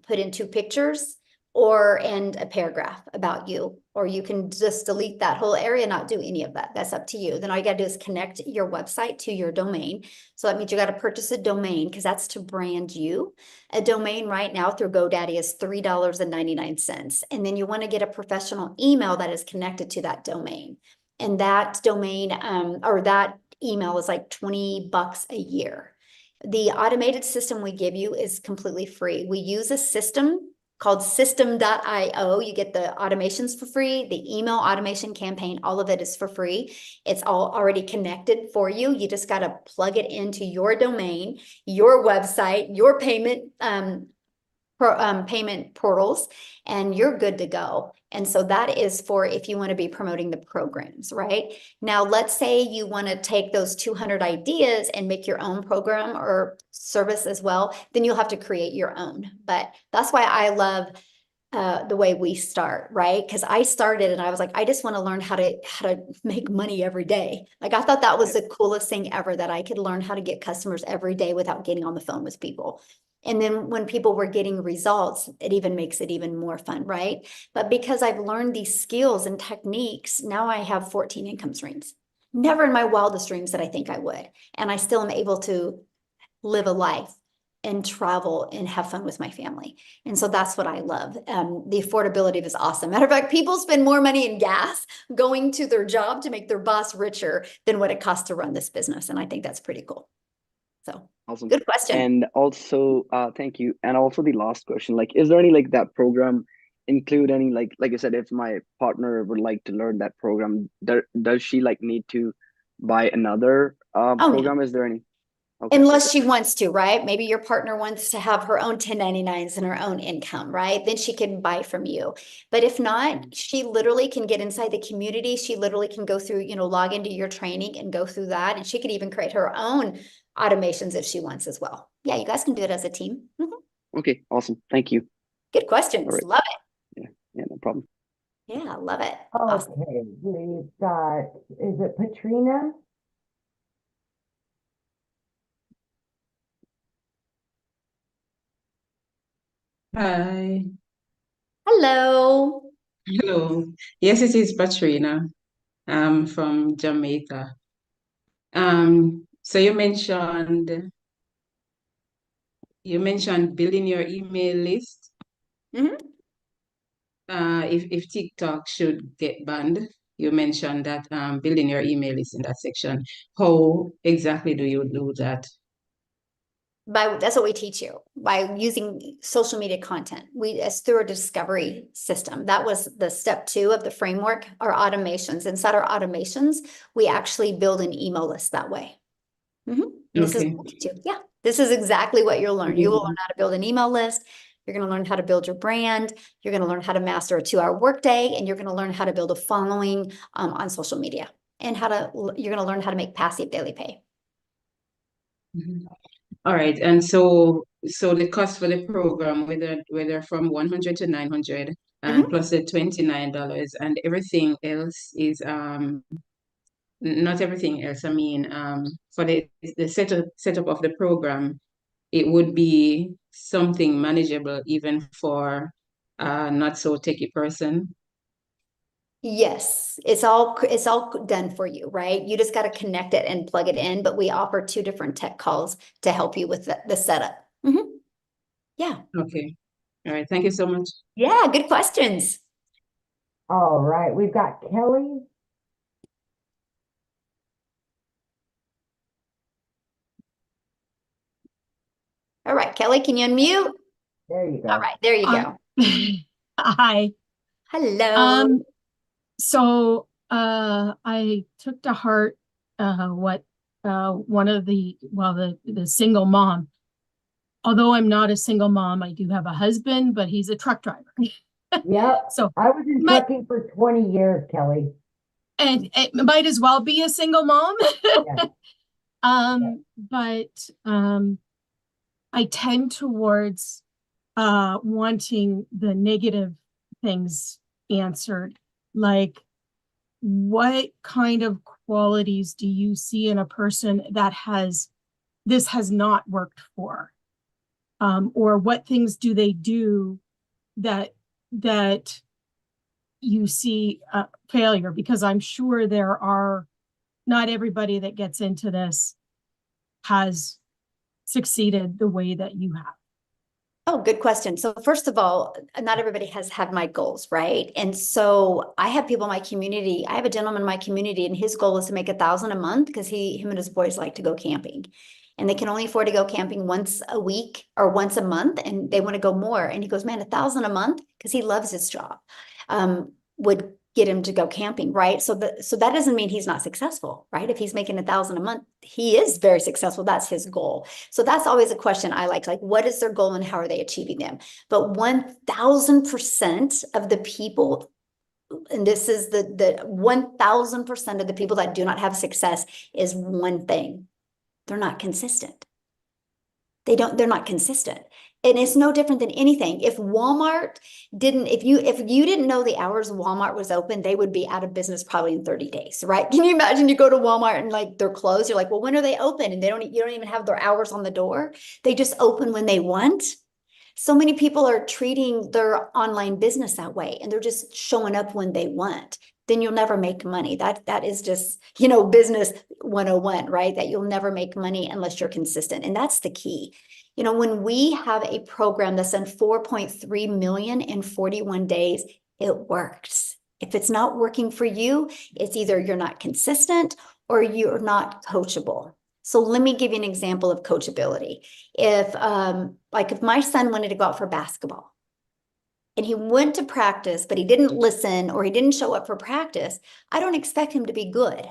put in 2 pictures and a paragraph about you, or you can just delete that whole area, not do any of that. That's up to you. Then all you got to do is connect your website to your domain. So that means you got to purchase a domain, because that's to brand you. A domain right now through GoDaddy is $3.99. And then you want to get a professional email that is connected to that domain. And that domain or that email is like $20 a year. The automated system we give you is completely free. We use a system called system.io. You get the automations for free, the email automation campaign, all of it is for free. It's all already connected for you. You just got to plug it into your domain, your website, your payment payment portals, and you're good to go. And so that is for if you want to be promoting the programs, right? Now, let's say you want to take those 200 ideas and make your own program or service as well, then you'll have to create your own. But that's why I love the way we start, right? Because I started and I was like, I just want to learn how to make money every day. Like, I thought that was the coolest thing ever, that I could learn how to get customers every day without getting on the phone with people. And then when people were getting results, it even makes it even more fun, right? But because I've learned these skills and techniques, now I have 14 income streams. Never in my wildest dreams did I think I would. And I still am able to live a life and travel and have fun with my family. And so that's what I love. The affordability is awesome. Matter of fact, people spend more money in gas going to their job to make their boss richer than what it costs to run this business. And I think that's pretty cool. So awesome. good question. And also, thank you. And also the last question, like, is there any like that program include any like I said, if my partner would like to learn that program, does she like need to buy another Oh, program? no. Is there any? Okay. Unless she wants to, right? Maybe your partner wants to have her own 1099s and her own income, right? Then she can buy from you. But if not, she literally can get inside the community. She literally can go through, log into your training and go through that. And she could even create her own automations if she wants as well. Yeah, you guys can do it as a team. Okay, awesome. Thank you. Good questions. All right. Love it. Yeah, no problem. Yeah, love it. Awesome. Okay, we've got, is it Patrina? Hi. Hello. Hello. Yes, it is Patrina. From Jamaica. So you mentioned building your email list. Mhm. If TikTok should get banned, you mentioned that building your email list in that section. How exactly do you do that? That's what we teach you, by using social media content. It's through a discovery system. That was the step 2 of the framework, our automations. Inside our automations, we actually build an email list that way. This is Okay. what we teach you. Yeah, this is exactly what you'll learn. You will learn how to build an email list. You're going to learn how to build your brand. You're going to learn how to master a 2-hour workday, and you're going to learn how to build a following on social media, and you're going to learn how to make passive daily pay. Mhm. All right. And so the cost for the program, whether from 100 to 900, and plus the $29, and everything else is not everything else. I mean, for the setup of the program, it would be something manageable even for not so techie person. Yes, it's all done for you, right? You just got to connect it and plug it in, but we offer 2 different tech calls to help you with the setup. Yeah. Okay. All right. Thank you so much. Yeah, good questions. All right, we've got Kelly. All right, Kelly, can you unmute? There you go. All right, there you go. Hi. Hello. So I took to heart what one of the single mom. Although I'm not a single mom, I do have a husband, but he's a truck driver. Yep. So I was in trucking for 20 years, Kelly. and it might as well be a single mom. Yeah. But I tend towards wanting the negative things answered, like what kind of qualities do you see in a person that this has not worked for, or what things do they do that you see failure? Because I'm sure not everybody that gets into this has succeeded the way that you have. Oh, good question. So first of all, not everybody has had my goals, right? And so I have people in my community. I have a gentleman in my community, and his goal is to make $1,000 a month because him and his boys like to go camping, and they can only afford to go camping once a week or once a month, and they want to go more. And he goes, man, $1,000 a month, because he loves his job, would get him to go camping, right? So that doesn't mean he's not successful, right? If he's making $1,000 a month, he is very successful. That's his goal. So that's always a question I like what is their goal and how are they achieving them? But 1000% of the people, and this is the 1000% of the people that do not have success, is one thing: they're not consistent. They're not consistent. And it's no different than anything. If Walmart if you didn't know the hours Walmart was open, they would be out of business probably in 30 days, right? Can you imagine you go to Walmart and like they're closed? You're like, well, when are they open? And you don't even have their hours on the door. They just open when they want. So many people are treating their online business that way, and they're just showing up when they want. Then you'll never make money. That is just, business 101, right? That you'll never make money unless you're consistent. And that's the key. When we have a program that's done 4.3 million in 41 days, it works. If it's not working for you, it's either you're not consistent or you're not coachable. So let me give you an example of coachability. If my son wanted to go out for basketball and he went to practice, but he didn't listen or he didn't show up for practice, I don't expect him to be good,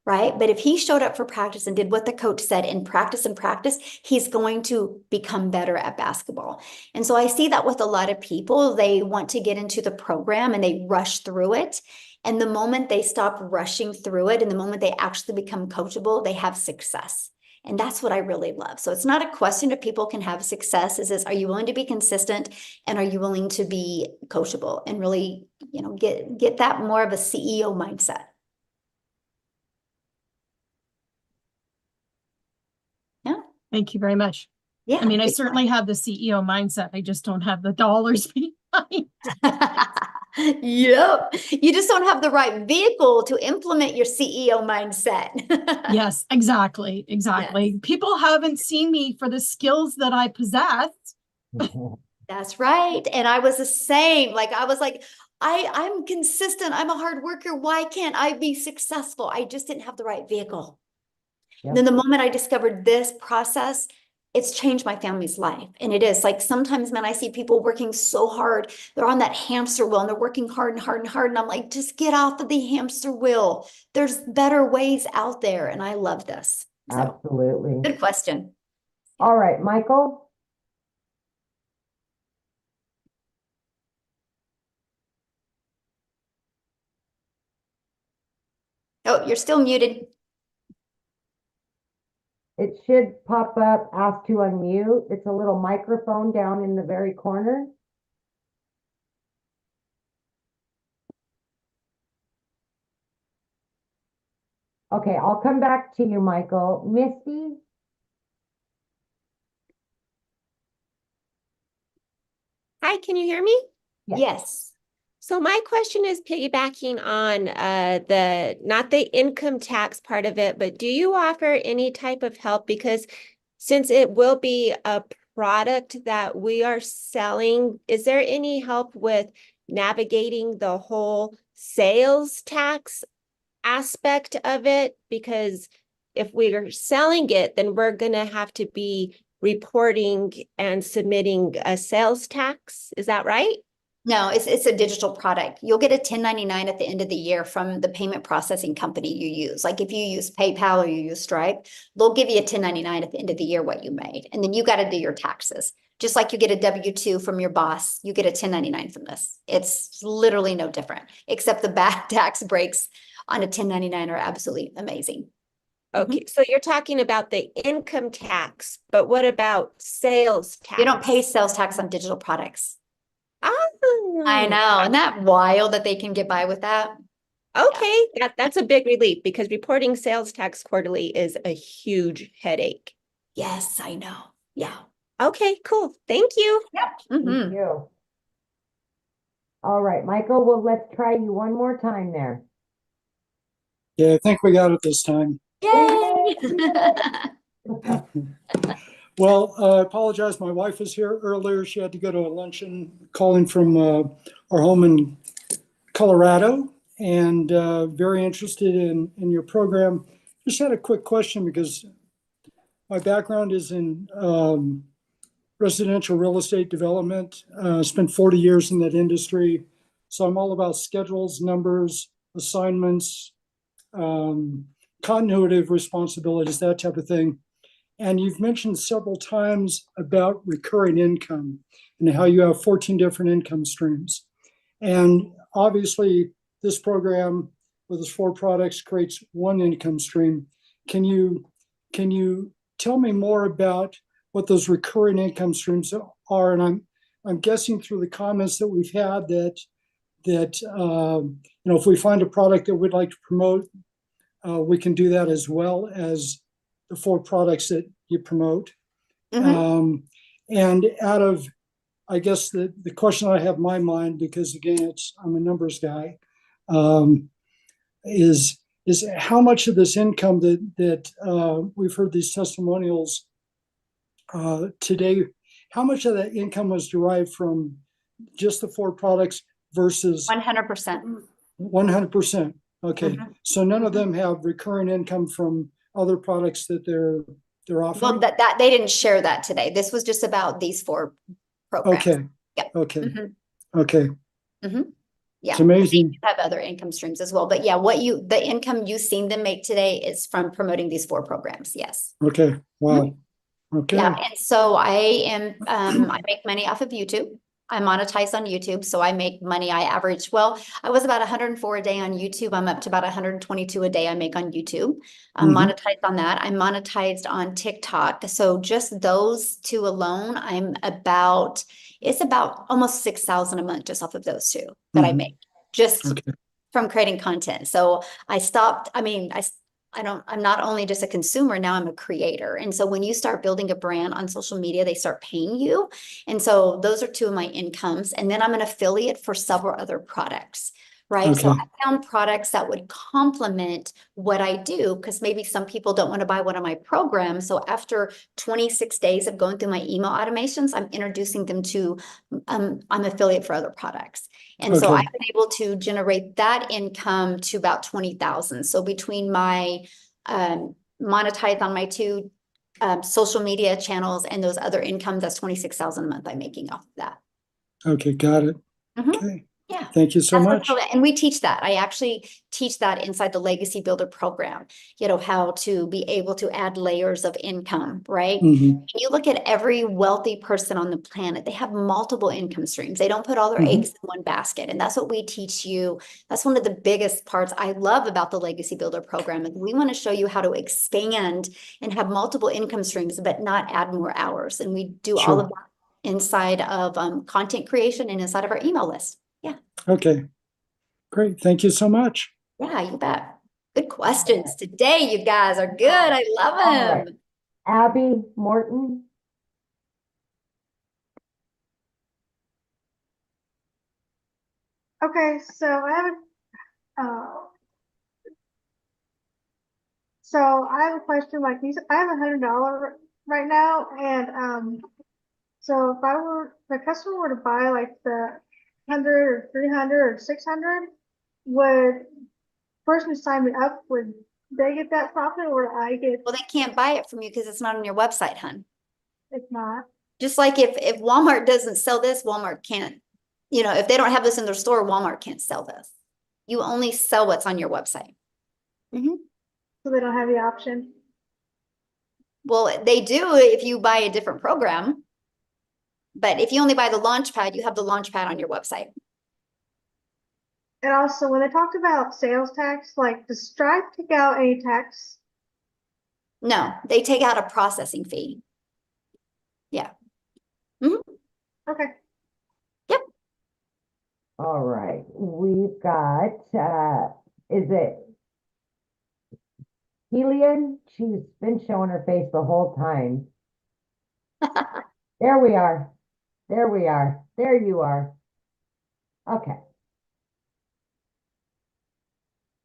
right? But if he showed up for practice and did what the coach said and practice, he's going to become better at basketball. And so I see that with a lot of people. They want to get into the program and they rush through it. And the moment they stop rushing through it and the moment they actually become coachable, they have success. And that's what I really love. So it's not a question if people can have success. Are you willing to be consistent, and are you willing to be coachable and really, get that more of a CEO mindset? Yeah. Thank you very much. Yeah. I mean, I certainly have the CEO mindset. I just don't have the dollars behind. Yep. You just don't have the right vehicle to implement your CEO mindset. Yes, exactly. Exactly. Yes. People haven't seen me for the skills that I possess. That's right. And I was the same. I was like, I'm consistent. I'm a hard worker. Why can't I be successful? I just didn't have the right vehicle. Yep. Then the moment I discovered this process, it's changed my family's life. And it is sometimes, man, I see people working so hard. They're on that hamster wheel and they're working hard and hard and hard. And I'm like, just get off of the hamster wheel. There's better ways out there. And I love this. So, Absolutely. good question. All right, Michael. Oh, you're still muted. It should pop up, ask to unmute. It's a little microphone down in the very corner. Okay, I'll come back to you, Michael. Misty? Hi, can you hear me? Yes. So my question is piggybacking on not the income tax part of it, but do you offer any type of help? Because since it will be a product that we are selling, is there any help with navigating the whole sales tax aspect of it? Because if we are selling it, then we're going to have to be reporting and submitting a sales tax. Is that right? No, it's a digital product. You'll get a 1099 at the end of the year from the payment processing company you use. Like if you use PayPal or you use Stripe, they'll give you a 1099 at the end of the year what you made. And then you got to do your taxes. Just like you get a W-2 from your boss, you get a 1099 from this. It's literally no different, except the bad tax breaks on a 1099 are absolutely amazing. Okay, so you're talking about the income tax, but what about sales tax? You don't pay sales tax on digital products. Oh, I know. Isn't that wild that they can get by with that? okay, that's a big relief because reporting sales tax quarterly is a huge headache. Yes, I know. Yeah. Okay, cool. Thank you. Yep. Thank you. All right, Michael, well, let's try you one more time there. Yeah, I think we got it this time. Yay! Well, I apologize. My wife was here earlier. She had to go to a luncheon calling from our home in Colorado, and very interested in your program. Just had a quick question because my background is in residential real estate development. Spent 40 years in that industry. So I'm all about schedules, numbers, assignments, continuity of responsibilities, that type of thing. And you've mentioned several times about recurring income and how you have 14 different income streams. And obviously, this program with its 4 products creates one income stream. Can you tell me more about what those recurring income streams are? And I'm guessing through the comments that we've had that if we find a product that we'd like to promote, we can do that as well as the 4 products that you promote. And out of, I guess the question I have in my mind, because again, I'm a numbers guy, is how much of this income that we've heard these testimonials today, how much of that income was derived from just the 4 products versus 100%. 100%. Okay, so none of them have recurring income from other products that they're offering. Well, that they didn't share that today. This was just about these 4 programs. Okay. Yeah. Okay. Okay. Yeah. It's amazing. They have other income streams as well. But yeah, the income you've seen them make today is from promoting these 4 programs. Yes. Okay. Wow. Okay. Yeah. And so I make money off of YouTube. I monetize on YouTube. So I make money. I was about 104 a day on YouTube. I'm up to about 122 a day I make on YouTube. I'm monetized on that. I'm monetized on TikTok. So just those 2 alone, it's about almost 6,000 a month just off of those 2 that I make just from creating content. So I stopped. I'm not only just a consumer, now I'm a creator. And so when you start building a brand on social media, they start paying you. And so those are 2 of my incomes. And then I'm an affiliate for several other products, right? So I found products that would complement what I do, because maybe some people don't want to buy one of my programs. So after 26 days of going through my email automations, I'm introducing them to, I'm affiliate for other products. And so I've been able to generate that income to about 20,000. So between my monetize on my 2 social media channels and those other incomes, that's 26,000 a month I'm making off of that. Okay, got it. Okay. Yeah. Thank you so much. And we teach that. I actually teach that inside the Legacy Builder program, how to be able to add layers of income, right? And you look at every wealthy person on the planet, they have multiple income streams. They don't put all their eggs in one basket. And that's what we teach you. That's one of the biggest parts I love about the Legacy Builder program. And we want to show you how to expand and have multiple income streams, but not add more hours. And we do all of that inside of content creation and inside of our email list. Yeah. Okay. Great. Thank you so much. Yeah, you bet. Good questions today. You guys are good. I love them. Right. Abby Morton. Okay, so I have a question. Like you said, I have $100 right now, and so if the customer were to buy like the 100 or 300 or 600, would person who signed me up, would they get that profit, or would I get? Well, they can't buy it from you because it's not on your website, hun. It's not. Just like if Walmart doesn't sell this, Walmart can't, if they don't have this in their store, Walmart can't sell this. You only sell what's on your website. So they don't have the option. Well, they do if you buy a different program. But if you only buy the Launchpad, you have the Launchpad on your website. And also, when they talked about sales tax, like, does Stripe take out any tax? No, they take out a processing fee. Yeah. Okay. Yep. All right, we've got, is it Helian? She's been showing her face the whole time. There we are. There we are. There you are. Okay.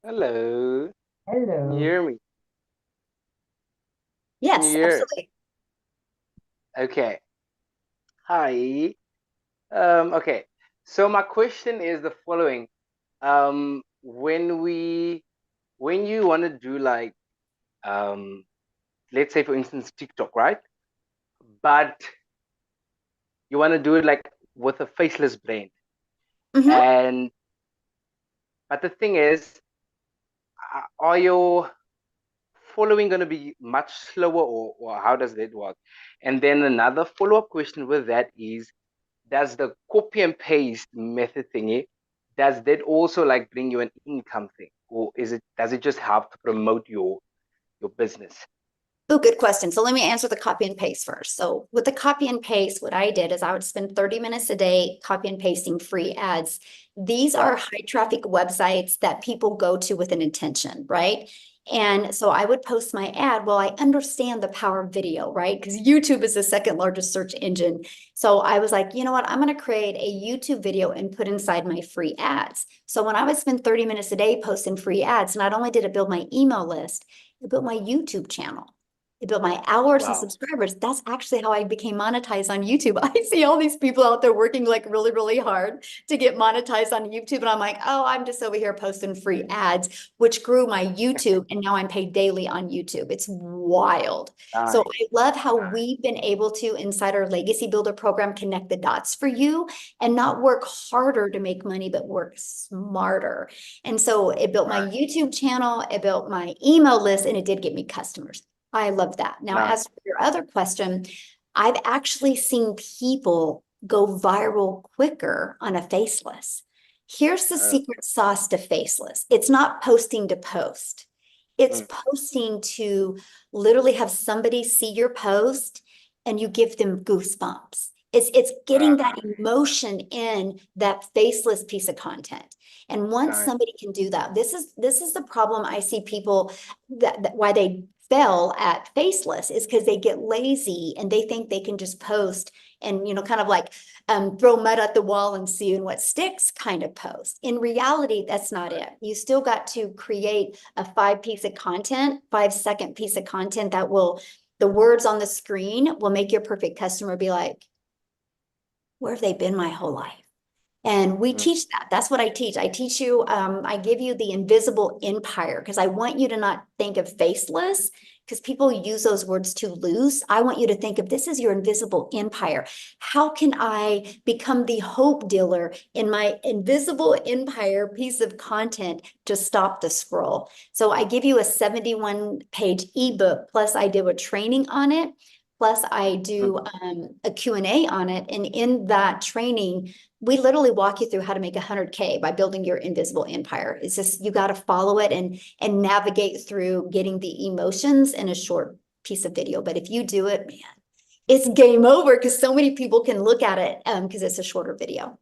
Hello. Can you Hello. hear me? Can you Yes, hear? absolutely. Okay. Hi. Okay. So my question is the following. When you want to do like, let's say for instance, TikTok, right? But you want to do it like with a faceless brand. And but the thing is, are your following going to be much slower, or how does that work? And then another follow-up question with that is, does the copy and paste method thingy, does that also like bring you an income thing, or does it just help to promote your business? Oh, good question. So let me answer the copy and paste first. So with the copy and paste, what I did is I would spend 30 minutes a day copy and pasting free ads. These are high traffic websites that people go to with an intention, right? And so I would post my ad. Well, I understand the power of video, right? Because YouTube is the second largest search engine. So I was like, you know what? I'm going to create a YouTube video and put inside my free ads. So when I would spend 30 minutes a day posting free ads, not only did it build my email list, it built my YouTube channel. It built my hours and subscribers. That's actually how I became monetized on YouTube. I see all these people out there working like really, really hard to get monetized on YouTube. And I'm like, oh, I'm just over here posting free ads, which grew my YouTube. And now I'm paid daily on YouTube. It's wild. So I love how we've been able to, inside our Legacy Builder program, connect the dots for you and not work harder to make money, but work smarter. And so it built my YouTube channel, it built my email list, and it did get me customers. I love that. Now, as for your other question, I've actually seen people go viral quicker on a faceless. Here's the secret sauce to faceless. It's not posting to post. It's posting to literally have somebody see your post and you give them goosebumps. It's getting that emotion in that faceless piece of content. And once somebody can do that, this is the problem I see people that why they fail at faceless is because they get lazy and they think they can just post and kind of like throw mud at the wall and see what sticks kind of post. In reality, that's not it. You still got to create a 5-second piece of content that will, the words on the screen will make your perfect customer be like, where have they been my whole life? And we teach that. That's what I teach. I teach you, I give you the invisible empire because I want you to not think of faceless because people use those words too loose. I want you to think of this as your invisible empire. How can I become the hope dealer in my invisible empire piece of content to stop the scroll? So I give you a 71-page ebook, plus I do a training on it. Plus I do a Q&A on it. And in that training, we literally walk you through how to make 100K by building your invisible empire. It's just, you got to follow it and navigate through getting the emotions in a short piece of video. But if you do it, man, it's game over because so many people can look at it because it's a shorter video.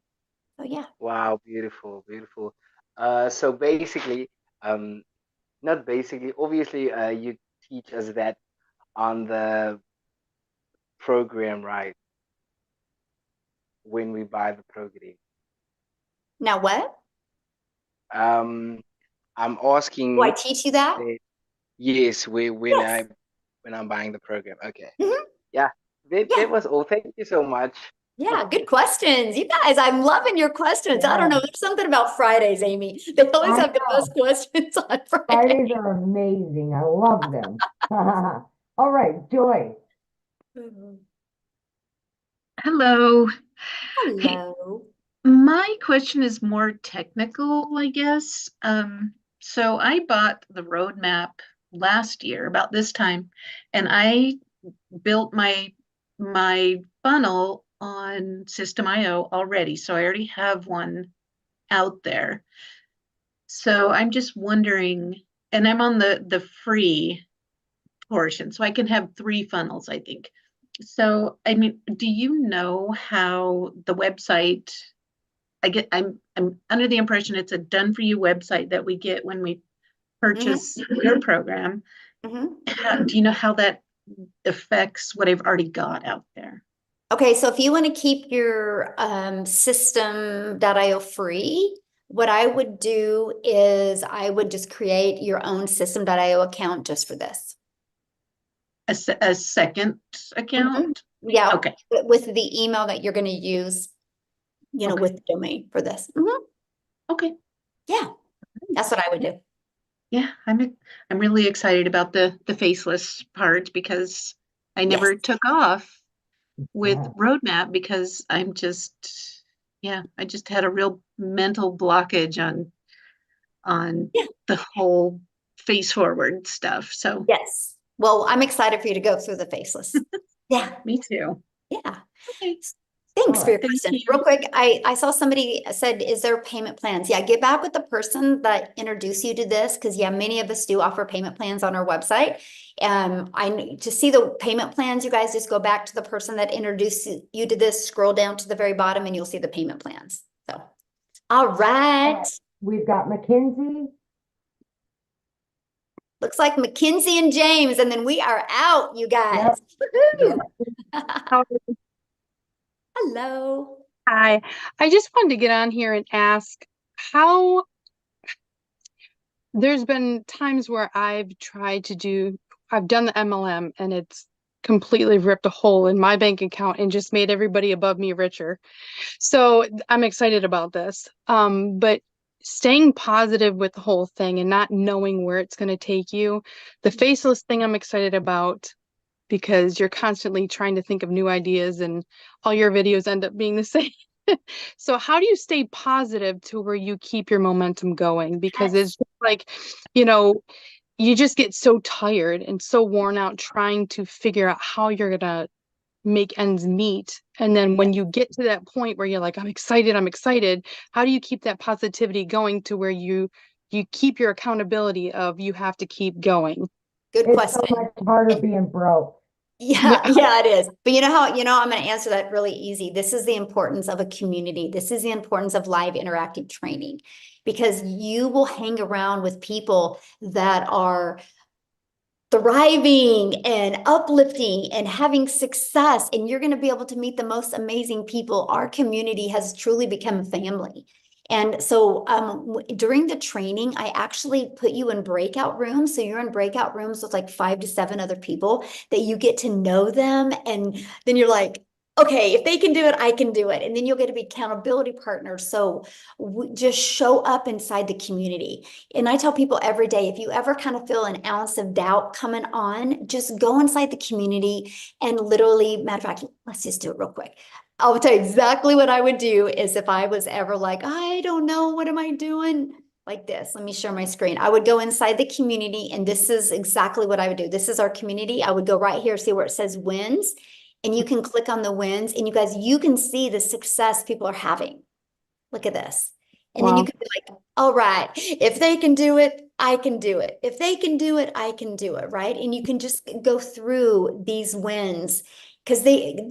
So yeah. Wow, beautiful, beautiful. So basically, not basically, obviously, you teach us that on the program, right? When we buy the program. Now what? I'm asking. Do I teach you that? Yes, when I'm buying the program. Okay. Yeah, that was all. Thank you so much. Yeah, good questions. You guys, I'm loving your questions. I don't know. There's something about Fridays, Amy. They always have the best questions on Fridays. Fridays are amazing. I love them. All right, Joy. Hello. Hey, Hello. my question is more technical, I guess. So I bought the roadmap last year about this time, and I built my funnel on System.io already. So I already have one out there. So I'm just wondering, and I'm on the free portion, so I can have 3 funnels, I think. So, I mean, do you know how the website, I'm under the impression it's a done for you website that we get when we purchase your program. Do you know how that affects what I've already got out there? Okay, so if you want to keep your system.io free, what I would do is I would just create your own system.io account just for this. A second account? Yeah. Okay. With the email that you're going to use, you know, with the domain for this. Okay. Yeah, that's what I would do. Yeah, I'm really excited about the faceless part because I never took off with roadmap because I'm just, yeah, I just had a real mental blockage on the whole face forward stuff. So yes. Well, I'm excited for you to go through the faceless. Yeah. Me too. Yeah. Okay. Thanks for your Thank question. you. Real quick, I saw somebody said, is there payment plans? Yeah, get back with the person that introduced you to this, because yeah, many of us do offer payment plans on our website. To see the payment plans, you guys just go back to the person that introduced you to this, scroll down to the very bottom, and you'll see the payment plans. So, all right. We've got Mackenzie. Looks like Mackenzie and James, and then we are out, you guys. Woohoo! Hello. Hi. I just wanted to get on here and ask how there's been times where I've done the MLM and it's completely ripped a hole in my bank account and just made everybody above me richer. So I'm excited about this. But staying positive with the whole thing and not knowing where it's going to take you. The faceless thing I'm excited about because you're constantly trying to think of new ideas and all your videos end up being the same. So how do you stay positive to where you keep your momentum going? Because it's just like, you just get so tired and so worn out trying to figure out how you're going to make ends meet. And then when you get to that point where you're like, I'm excited, how do you keep that positivity going to where you keep your accountability of you have to keep going? Good question. It's so much harder being broke. Yeah, it is. But I'm going to answer that really easy. This is the importance of a community. This is the importance of live interactive training, because you will hang around with people that are thriving and uplifting and having success, and you're going to be able to meet the most amazing people. Our community has truly become a family. And so during the training, I actually put you in breakout rooms. So you're in breakout rooms with like 5 to 7 other people that you get to know them. And then you're like, okay, if they can do it, I can do it. And then you'll get to be accountability partners. So just show up inside the community. And I tell people every day, if you ever kind of feel an ounce of doubt coming on, just go inside the community and literally, matter of fact, let's just do it real quick. I'll tell you exactly what I would do is if I was ever like, I don't know, what am I doing? Like this, let me share my screen. I would go inside the community, and this is exactly what I would do. This is our community. I would go right here, see where it says wins, and you can click on the wins, and you guys, you can see the success people are having. Look at this. And then you can be like, all right, if they can do it, I can do it. If they can do it, I can do it, right? And you can just go through these wins, because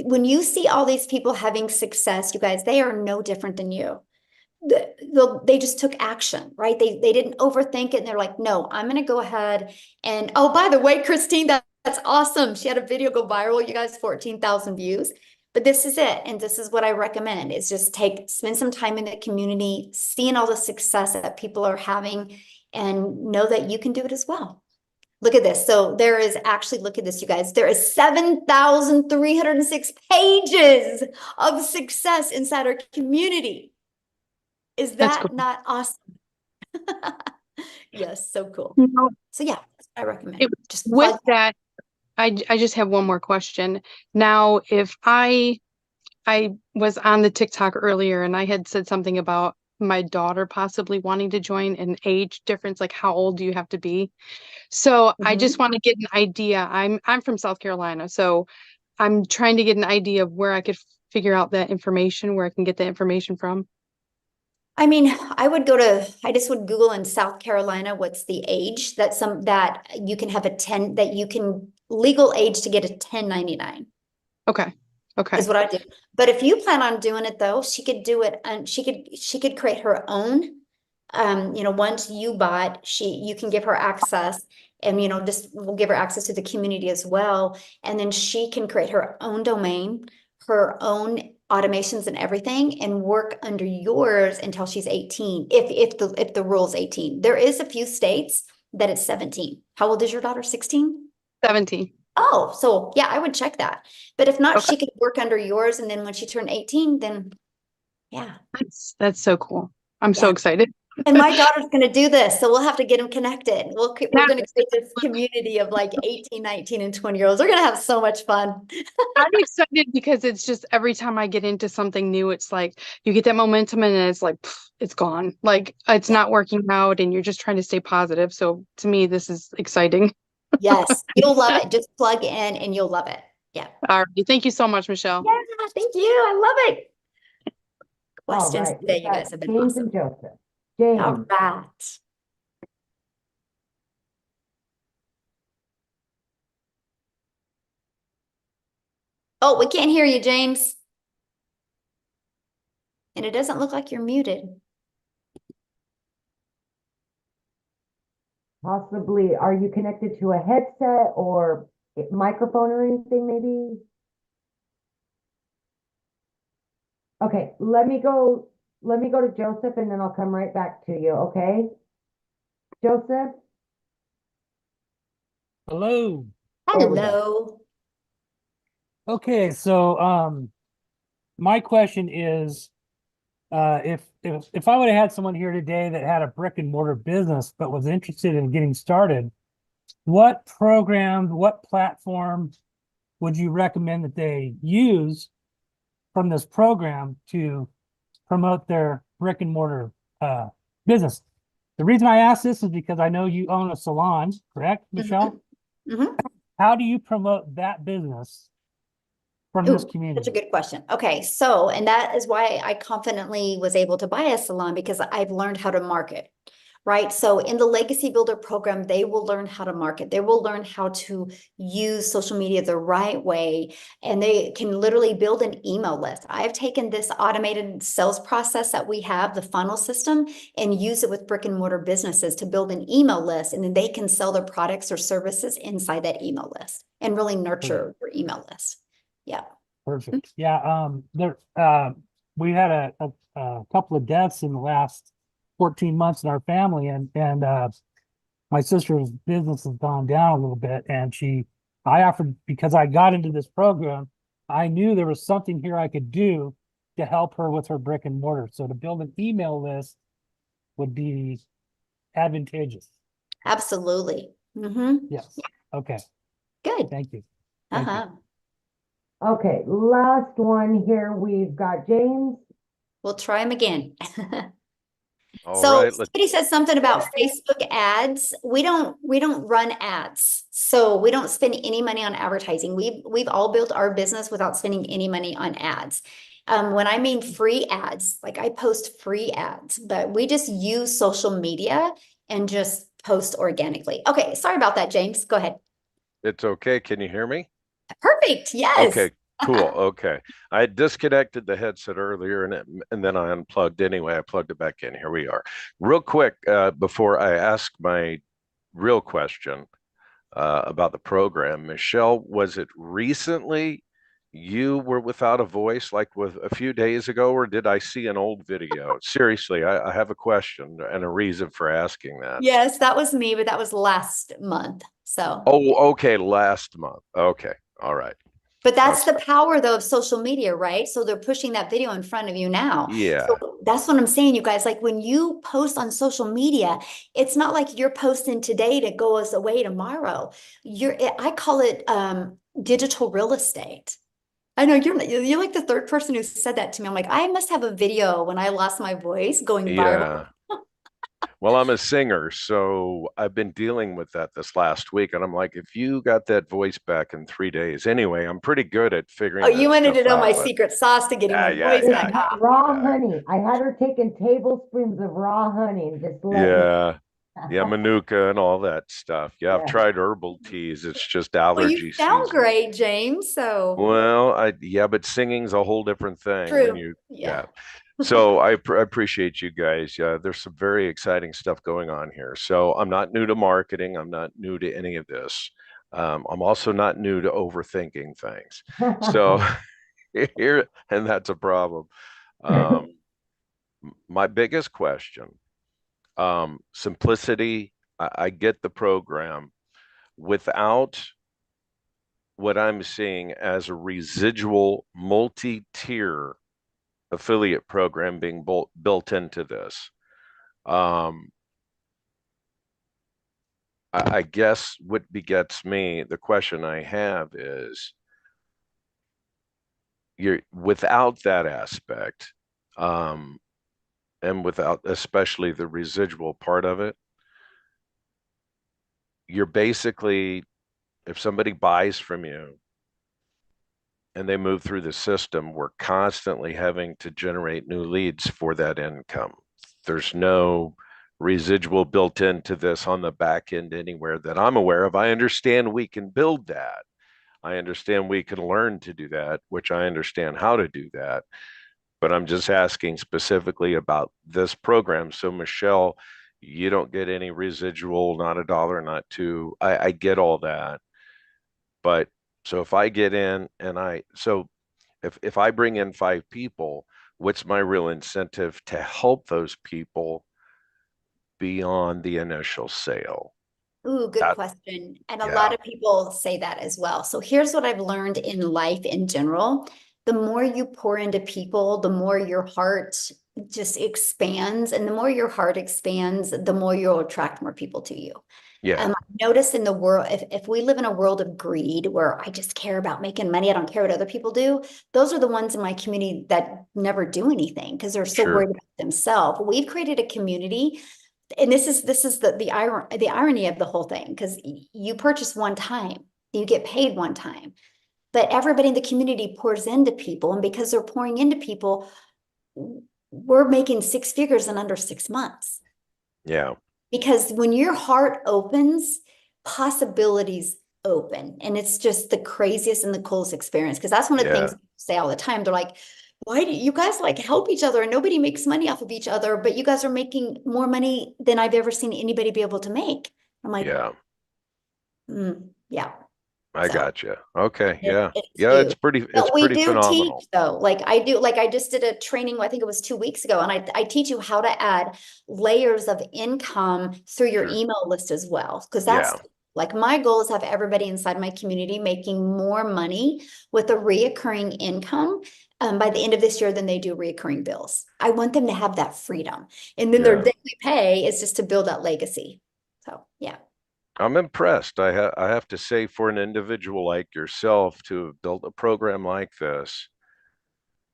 when you see all these people having success, you guys, they are no different than you. They just took action, right? They didn't overthink it. And they're like, no, I'm going to go ahead. And oh, by the way, Christine, that's awesome. She had a video go viral, you guys, 14,000 views. But this is it. And this is what I recommend is just spend some time in the community, seeing all the success that people are having, and know that you can do it as well. Look at this. So there is actually, look at this, you guys, there is 7,306 pages of success inside our community. Is that cool. not awesome? Yes, so cool. So yeah, I recommend just with that. I just have one more question. Now, if I I was on the TikTok earlier and I had said something about my daughter possibly wanting to join, an age difference, like how old do you have to be? So I just want to get an idea. I'm from South Carolina, so I'm trying to get an idea of where I could figure out that information, where I can get the information from. I mean, I just would Google in South Carolina, what's the age that you can have legal age to get a 1099. Okay. Okay. Is what I do. But if you plan on doing it though, she could do it and she could create her own. Once you bought, you can give her access and, just we'll give her access to the community as well. And then she can create her own domain, her own automations and everything and work under yours until she's 18. If the rule's 18, there is a few states that it's 17. How old is your daughter? 16? 17. Oh, so yeah, I would check that. But if not, Okay. she could work under yours. And then when she turned 18, then yeah. That's so cool. I'm so excited. And my daughter's going to do this. So we'll have to get them connected. We're going to create this community of like 18, 19, and 20-year-olds. We're going to have so much fun. I'm excited because it's just every time I get into something new, it's like you get that momentum and it's like, it's gone. Like it's not working out and you're just trying to stay positive. So to me, this is exciting. Yes, you'll love it. Just plug in and you'll love it. Yeah. All right. Thank you so much, Michele. Yeah, thank you. I love it. All Questions right, today, we've you got guys have been James awesome. and Joseph. James. All right. Oh, we can't hear you, James. And it doesn't look like you're muted. Possibly, are you connected to a headset or a microphone or anything maybe? Okay, let me go to Joseph and then I'll come right back to you, okay? Joseph? Hello. Hello. Okay, so my question is if I would have had someone here today that had a brick and mortar business but was interested in getting started, what program, what platform would you recommend that they use from this program to promote their brick and mortar business? The reason I ask this is because I know you own a salon, correct, Michele? How do you promote that business from this community? Such a good question. Okay, so, and that is why I confidently was able to buy a salon because I've learned how to market, right? So in the Legacy Builder program, they will learn how to market. They will learn how to use social media the right way, and they can literally build an email list. I've taken this automated sales process that we have, the funnel system, and use it with brick and mortar businesses to build an email list, and then they can sell their products or services inside that email list and really nurture your email list. Yeah. Perfect. Yeah. We had a couple of deaths in the last 14 months in our family, and my sister's business has gone down a little bit, and I offered, because I got into this program, I knew there was something here I could do to help her with her brick and mortar. So to build an email list would be advantageous. Absolutely. Yes. Okay. Good. Thank you. Thank you. Okay, last one here. We've got James. We'll try him again. All So right, somebody said something about Facebook ads. We don't run ads. So we don't spend any money on advertising. We've all built our business without spending any money on ads. When I mean free ads, like I post free ads, but we just use social media and just post organically. Okay, sorry about that, James. Go ahead. It's okay. Can you hear me? Perfect. Yes. Okay, cool. Okay. I disconnected the headset earlier and then I unplugged anyway. I plugged it back in. Here we are. Real quick, before I ask my real question about the program, Michele, was it recently you were without a voice, like with a few days ago, or did I see an old video? Seriously, I have a question and a reason for asking that. Yes, that was me, but that was last month. So. Oh, okay, last month. Okay, all right. But that's the power though of social media, right? So they're pushing that video in front of you now. Yeah. So that's what I'm saying, you guys. Like when you post on social media, it's not like you're posting today to go us away tomorrow. I call it digital real estate. I know you're like the third person who said that to me. I'm like, I must have a video when I lost my voice going viral. Yeah. Well, I'm a singer, so I've been dealing with that this last week. And I'm like, if you got that voice back in 3 days, anyway, I'm pretty good at Oh, figuring you this wanted to stuff know out. my But secret sauce to getting my voice yeah, back, huh? Raw honey. I had her taking tablespoons of raw honey and just letting yeah. Yeah, Manuka and all that stuff. Yeah, I've Yeah. tried herbal teas. It's just Well, you allergy sound season. great, James. So Well, yeah, but singing's a whole different thing when true. yeah. Yeah. So I appreciate you guys. There's some very exciting stuff going on here. So I'm not new to marketing. I'm not new to any of this. I'm also not new to overthinking things. So here, and that's a problem. Um, my biggest question, simplicity. I get the program without what I'm seeing as a residual multi-tier affiliate program being built into this. I guess what begets me, the question I have is, you're without that aspect, and without especially the residual part of it, you're basically, if somebody buys from you and they move through the system, we're constantly having to generate new leads for that income. There's no residual built into this on the back end anywhere that I'm aware of. I understand we can build that. I understand we can learn to do that, which I understand how to do that. But I'm just asking specifically about this program. So, Michele, you don't get any residual, not a dollar, not two. I get all that. But so if I get in and if I bring in 5 people, what's my real incentive to help those people beyond the initial sale? Ooh, good That, question. And a lot yeah, of people say that as well. So here's what I've learned in life in general. The more you pour into people, the more your heart just expands. And the more your heart expands, the more you'll attract more people to you. yeah, I notice in the world, if we live in a world of greed where I just care about making money, I don't care what other people do, those are the ones in my community that never do anything because they're so sure. worried about themselves. We've created a community, and this is the irony of the whole thing, because you purchase one time, you get paid one time, but everybody in the community pours into people, and because they're pouring into people, we're making 6 figures in under 6 months. Yeah, Because when your heart opens, possibilities open. And it's just the craziest and the coolest experience. Because that's one of the things yeah, people say all the time. They're like, why do you guys like help each other and nobody makes money off of each other, but you guys are making more money than I've ever seen anybody be able to make. I'm like, yeah. yeah. I So got you. Okay, yeah, it's yeah. huge. It's But we pretty do teach phenomenal. though. Like I just did a training, I think it was 2 weeks ago, and I teach you how to add layers of income through your Sure. email list as well. Because that's Yeah, like my goal is have everybody inside my community making more money with a reoccurring income by the end of this year than they do reoccurring bills. I want them to have that freedom. And then their yeah. daily pay is just to build that legacy. So yeah. I'm impressed. I have to say, for an individual like yourself to have built a program like this,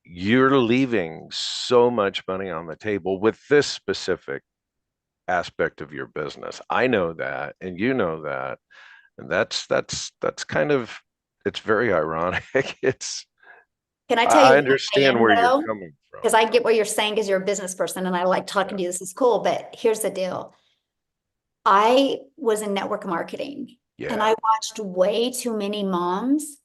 you're leaving so much money on the table with this specific aspect of your business. I know that, and you know that, and that's kind of, it's very ironic. It's Can I tell you I who I understand am where you're though? coming from. Because I get what you're saying because you're a business person and I like talking Yeah, to you. This is cool. But here's the deal. I was in network marketing and yeah, I watched way too many moms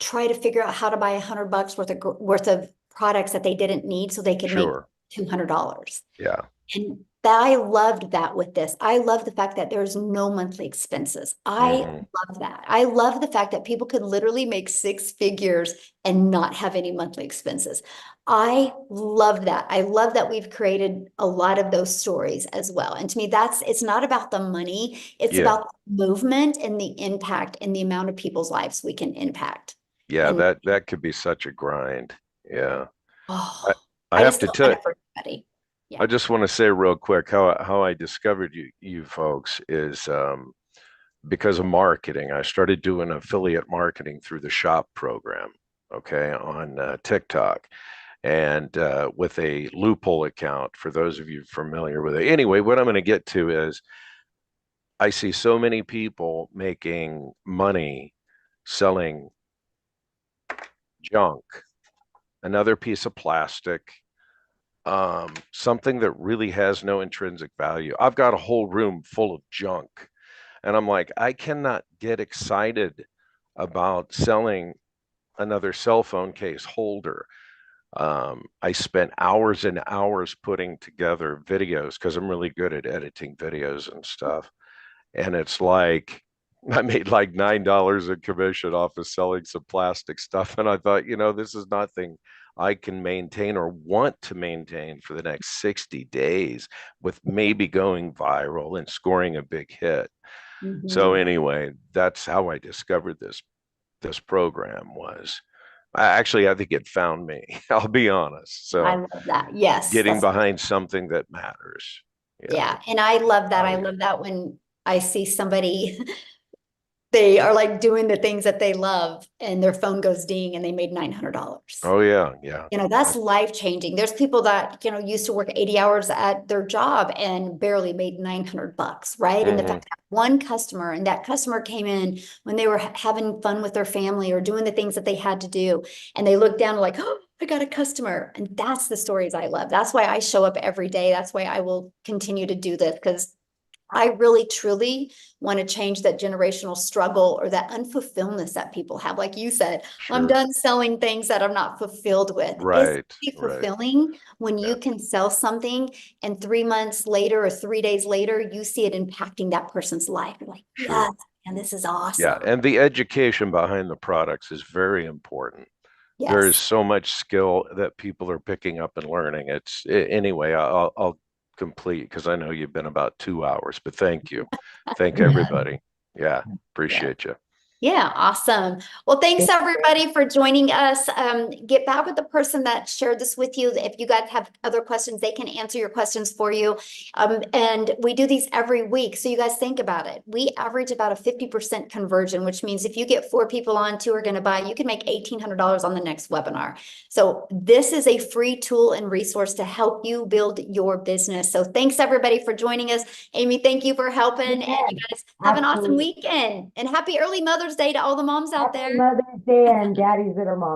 try to figure out how to buy $100 worth of products that they didn't need so they could make sure. $200. Yeah, And that I loved that with this. I love the fact that there's no monthly expenses. I hmm, love that. I love the fact that people could literally make 6 figures and not have any monthly expenses. I love that. I love that we've created a lot of those stories as well. And to me, it's not about the money, it's yeah, about the movement and the impact and the amount of people's lives we can impact. yeah. And That could be such a grind. Yeah, I oh, I I have just to want tell. it for everybody. I Yeah. just want to say real quick how I discovered you folks is because of marketing. I started doing affiliate marketing through the shop program. okay, on TikTok, and with a loophole account for those of you familiar with it. Anyway, what I'm going to get to is I see so many people making money selling junk, another piece of plastic, something that really has no intrinsic value. I've got a whole room full of junk, and I'm like, I cannot get excited about selling another cell phone case holder. I spent hours and hours putting together videos because I'm really good at editing videos and stuff. And it's like I made like $9 in commission off of selling some plastic stuff. And I thought, this is nothing I can maintain or want to maintain for the next 60 days with maybe going viral and scoring a big hit. So anyway, that's how I discovered this program was. I think it found me. I'll be honest. So I love that. Yes. getting behind something that matters. Yeah. And I love that. I love that when I see somebody, they are like doing the things that they love and their phone goes ding and they made $900. Oh yeah. Yeah. That's life changing. There's people that, used to work 80 hours at their job and barely made $900, right? And the fact that one customer, and that customer came in when they were having fun with their family or doing the things that they had to do. And they looked down like, oh, I got a customer. And that's the stories I love. That's why I show up every day. That's why I will continue to do this, because I really, truly want to change that generational struggle or that unfulfilledness that people have. Like you said, I'm done selling things that I'm not fulfilled with. Right. It's fulfilling when you can sell something and 3 months later or 3 days later, you see it impacting that person's life. You're like, yes, and this is awesome. Yeah. And the education behind the products is very important. Yes. There is so much skill that people are picking up and learning. Anyway, I'll complete because I know you've been about 2 hours, but thank you. Thank everybody. Yeah, appreciate you. Yeah, awesome. Well, thanks everybody for joining us. Get back with the person that shared this with you. If you guys have other questions, they can answer your questions for you. And we do these every week. So you guys think about it. We average about a 50% conversion, which means if you get 4 people on, 2 are going to buy, you can make $1,800 on the next webinar. So this is a free tool and resource to help you build your business. So thanks everybody for joining us. Amy, thank you for helping. And you guys have an awesome weekend and happy early Mother's Day to all the moms out there. Mother's Day and daddies that are moms.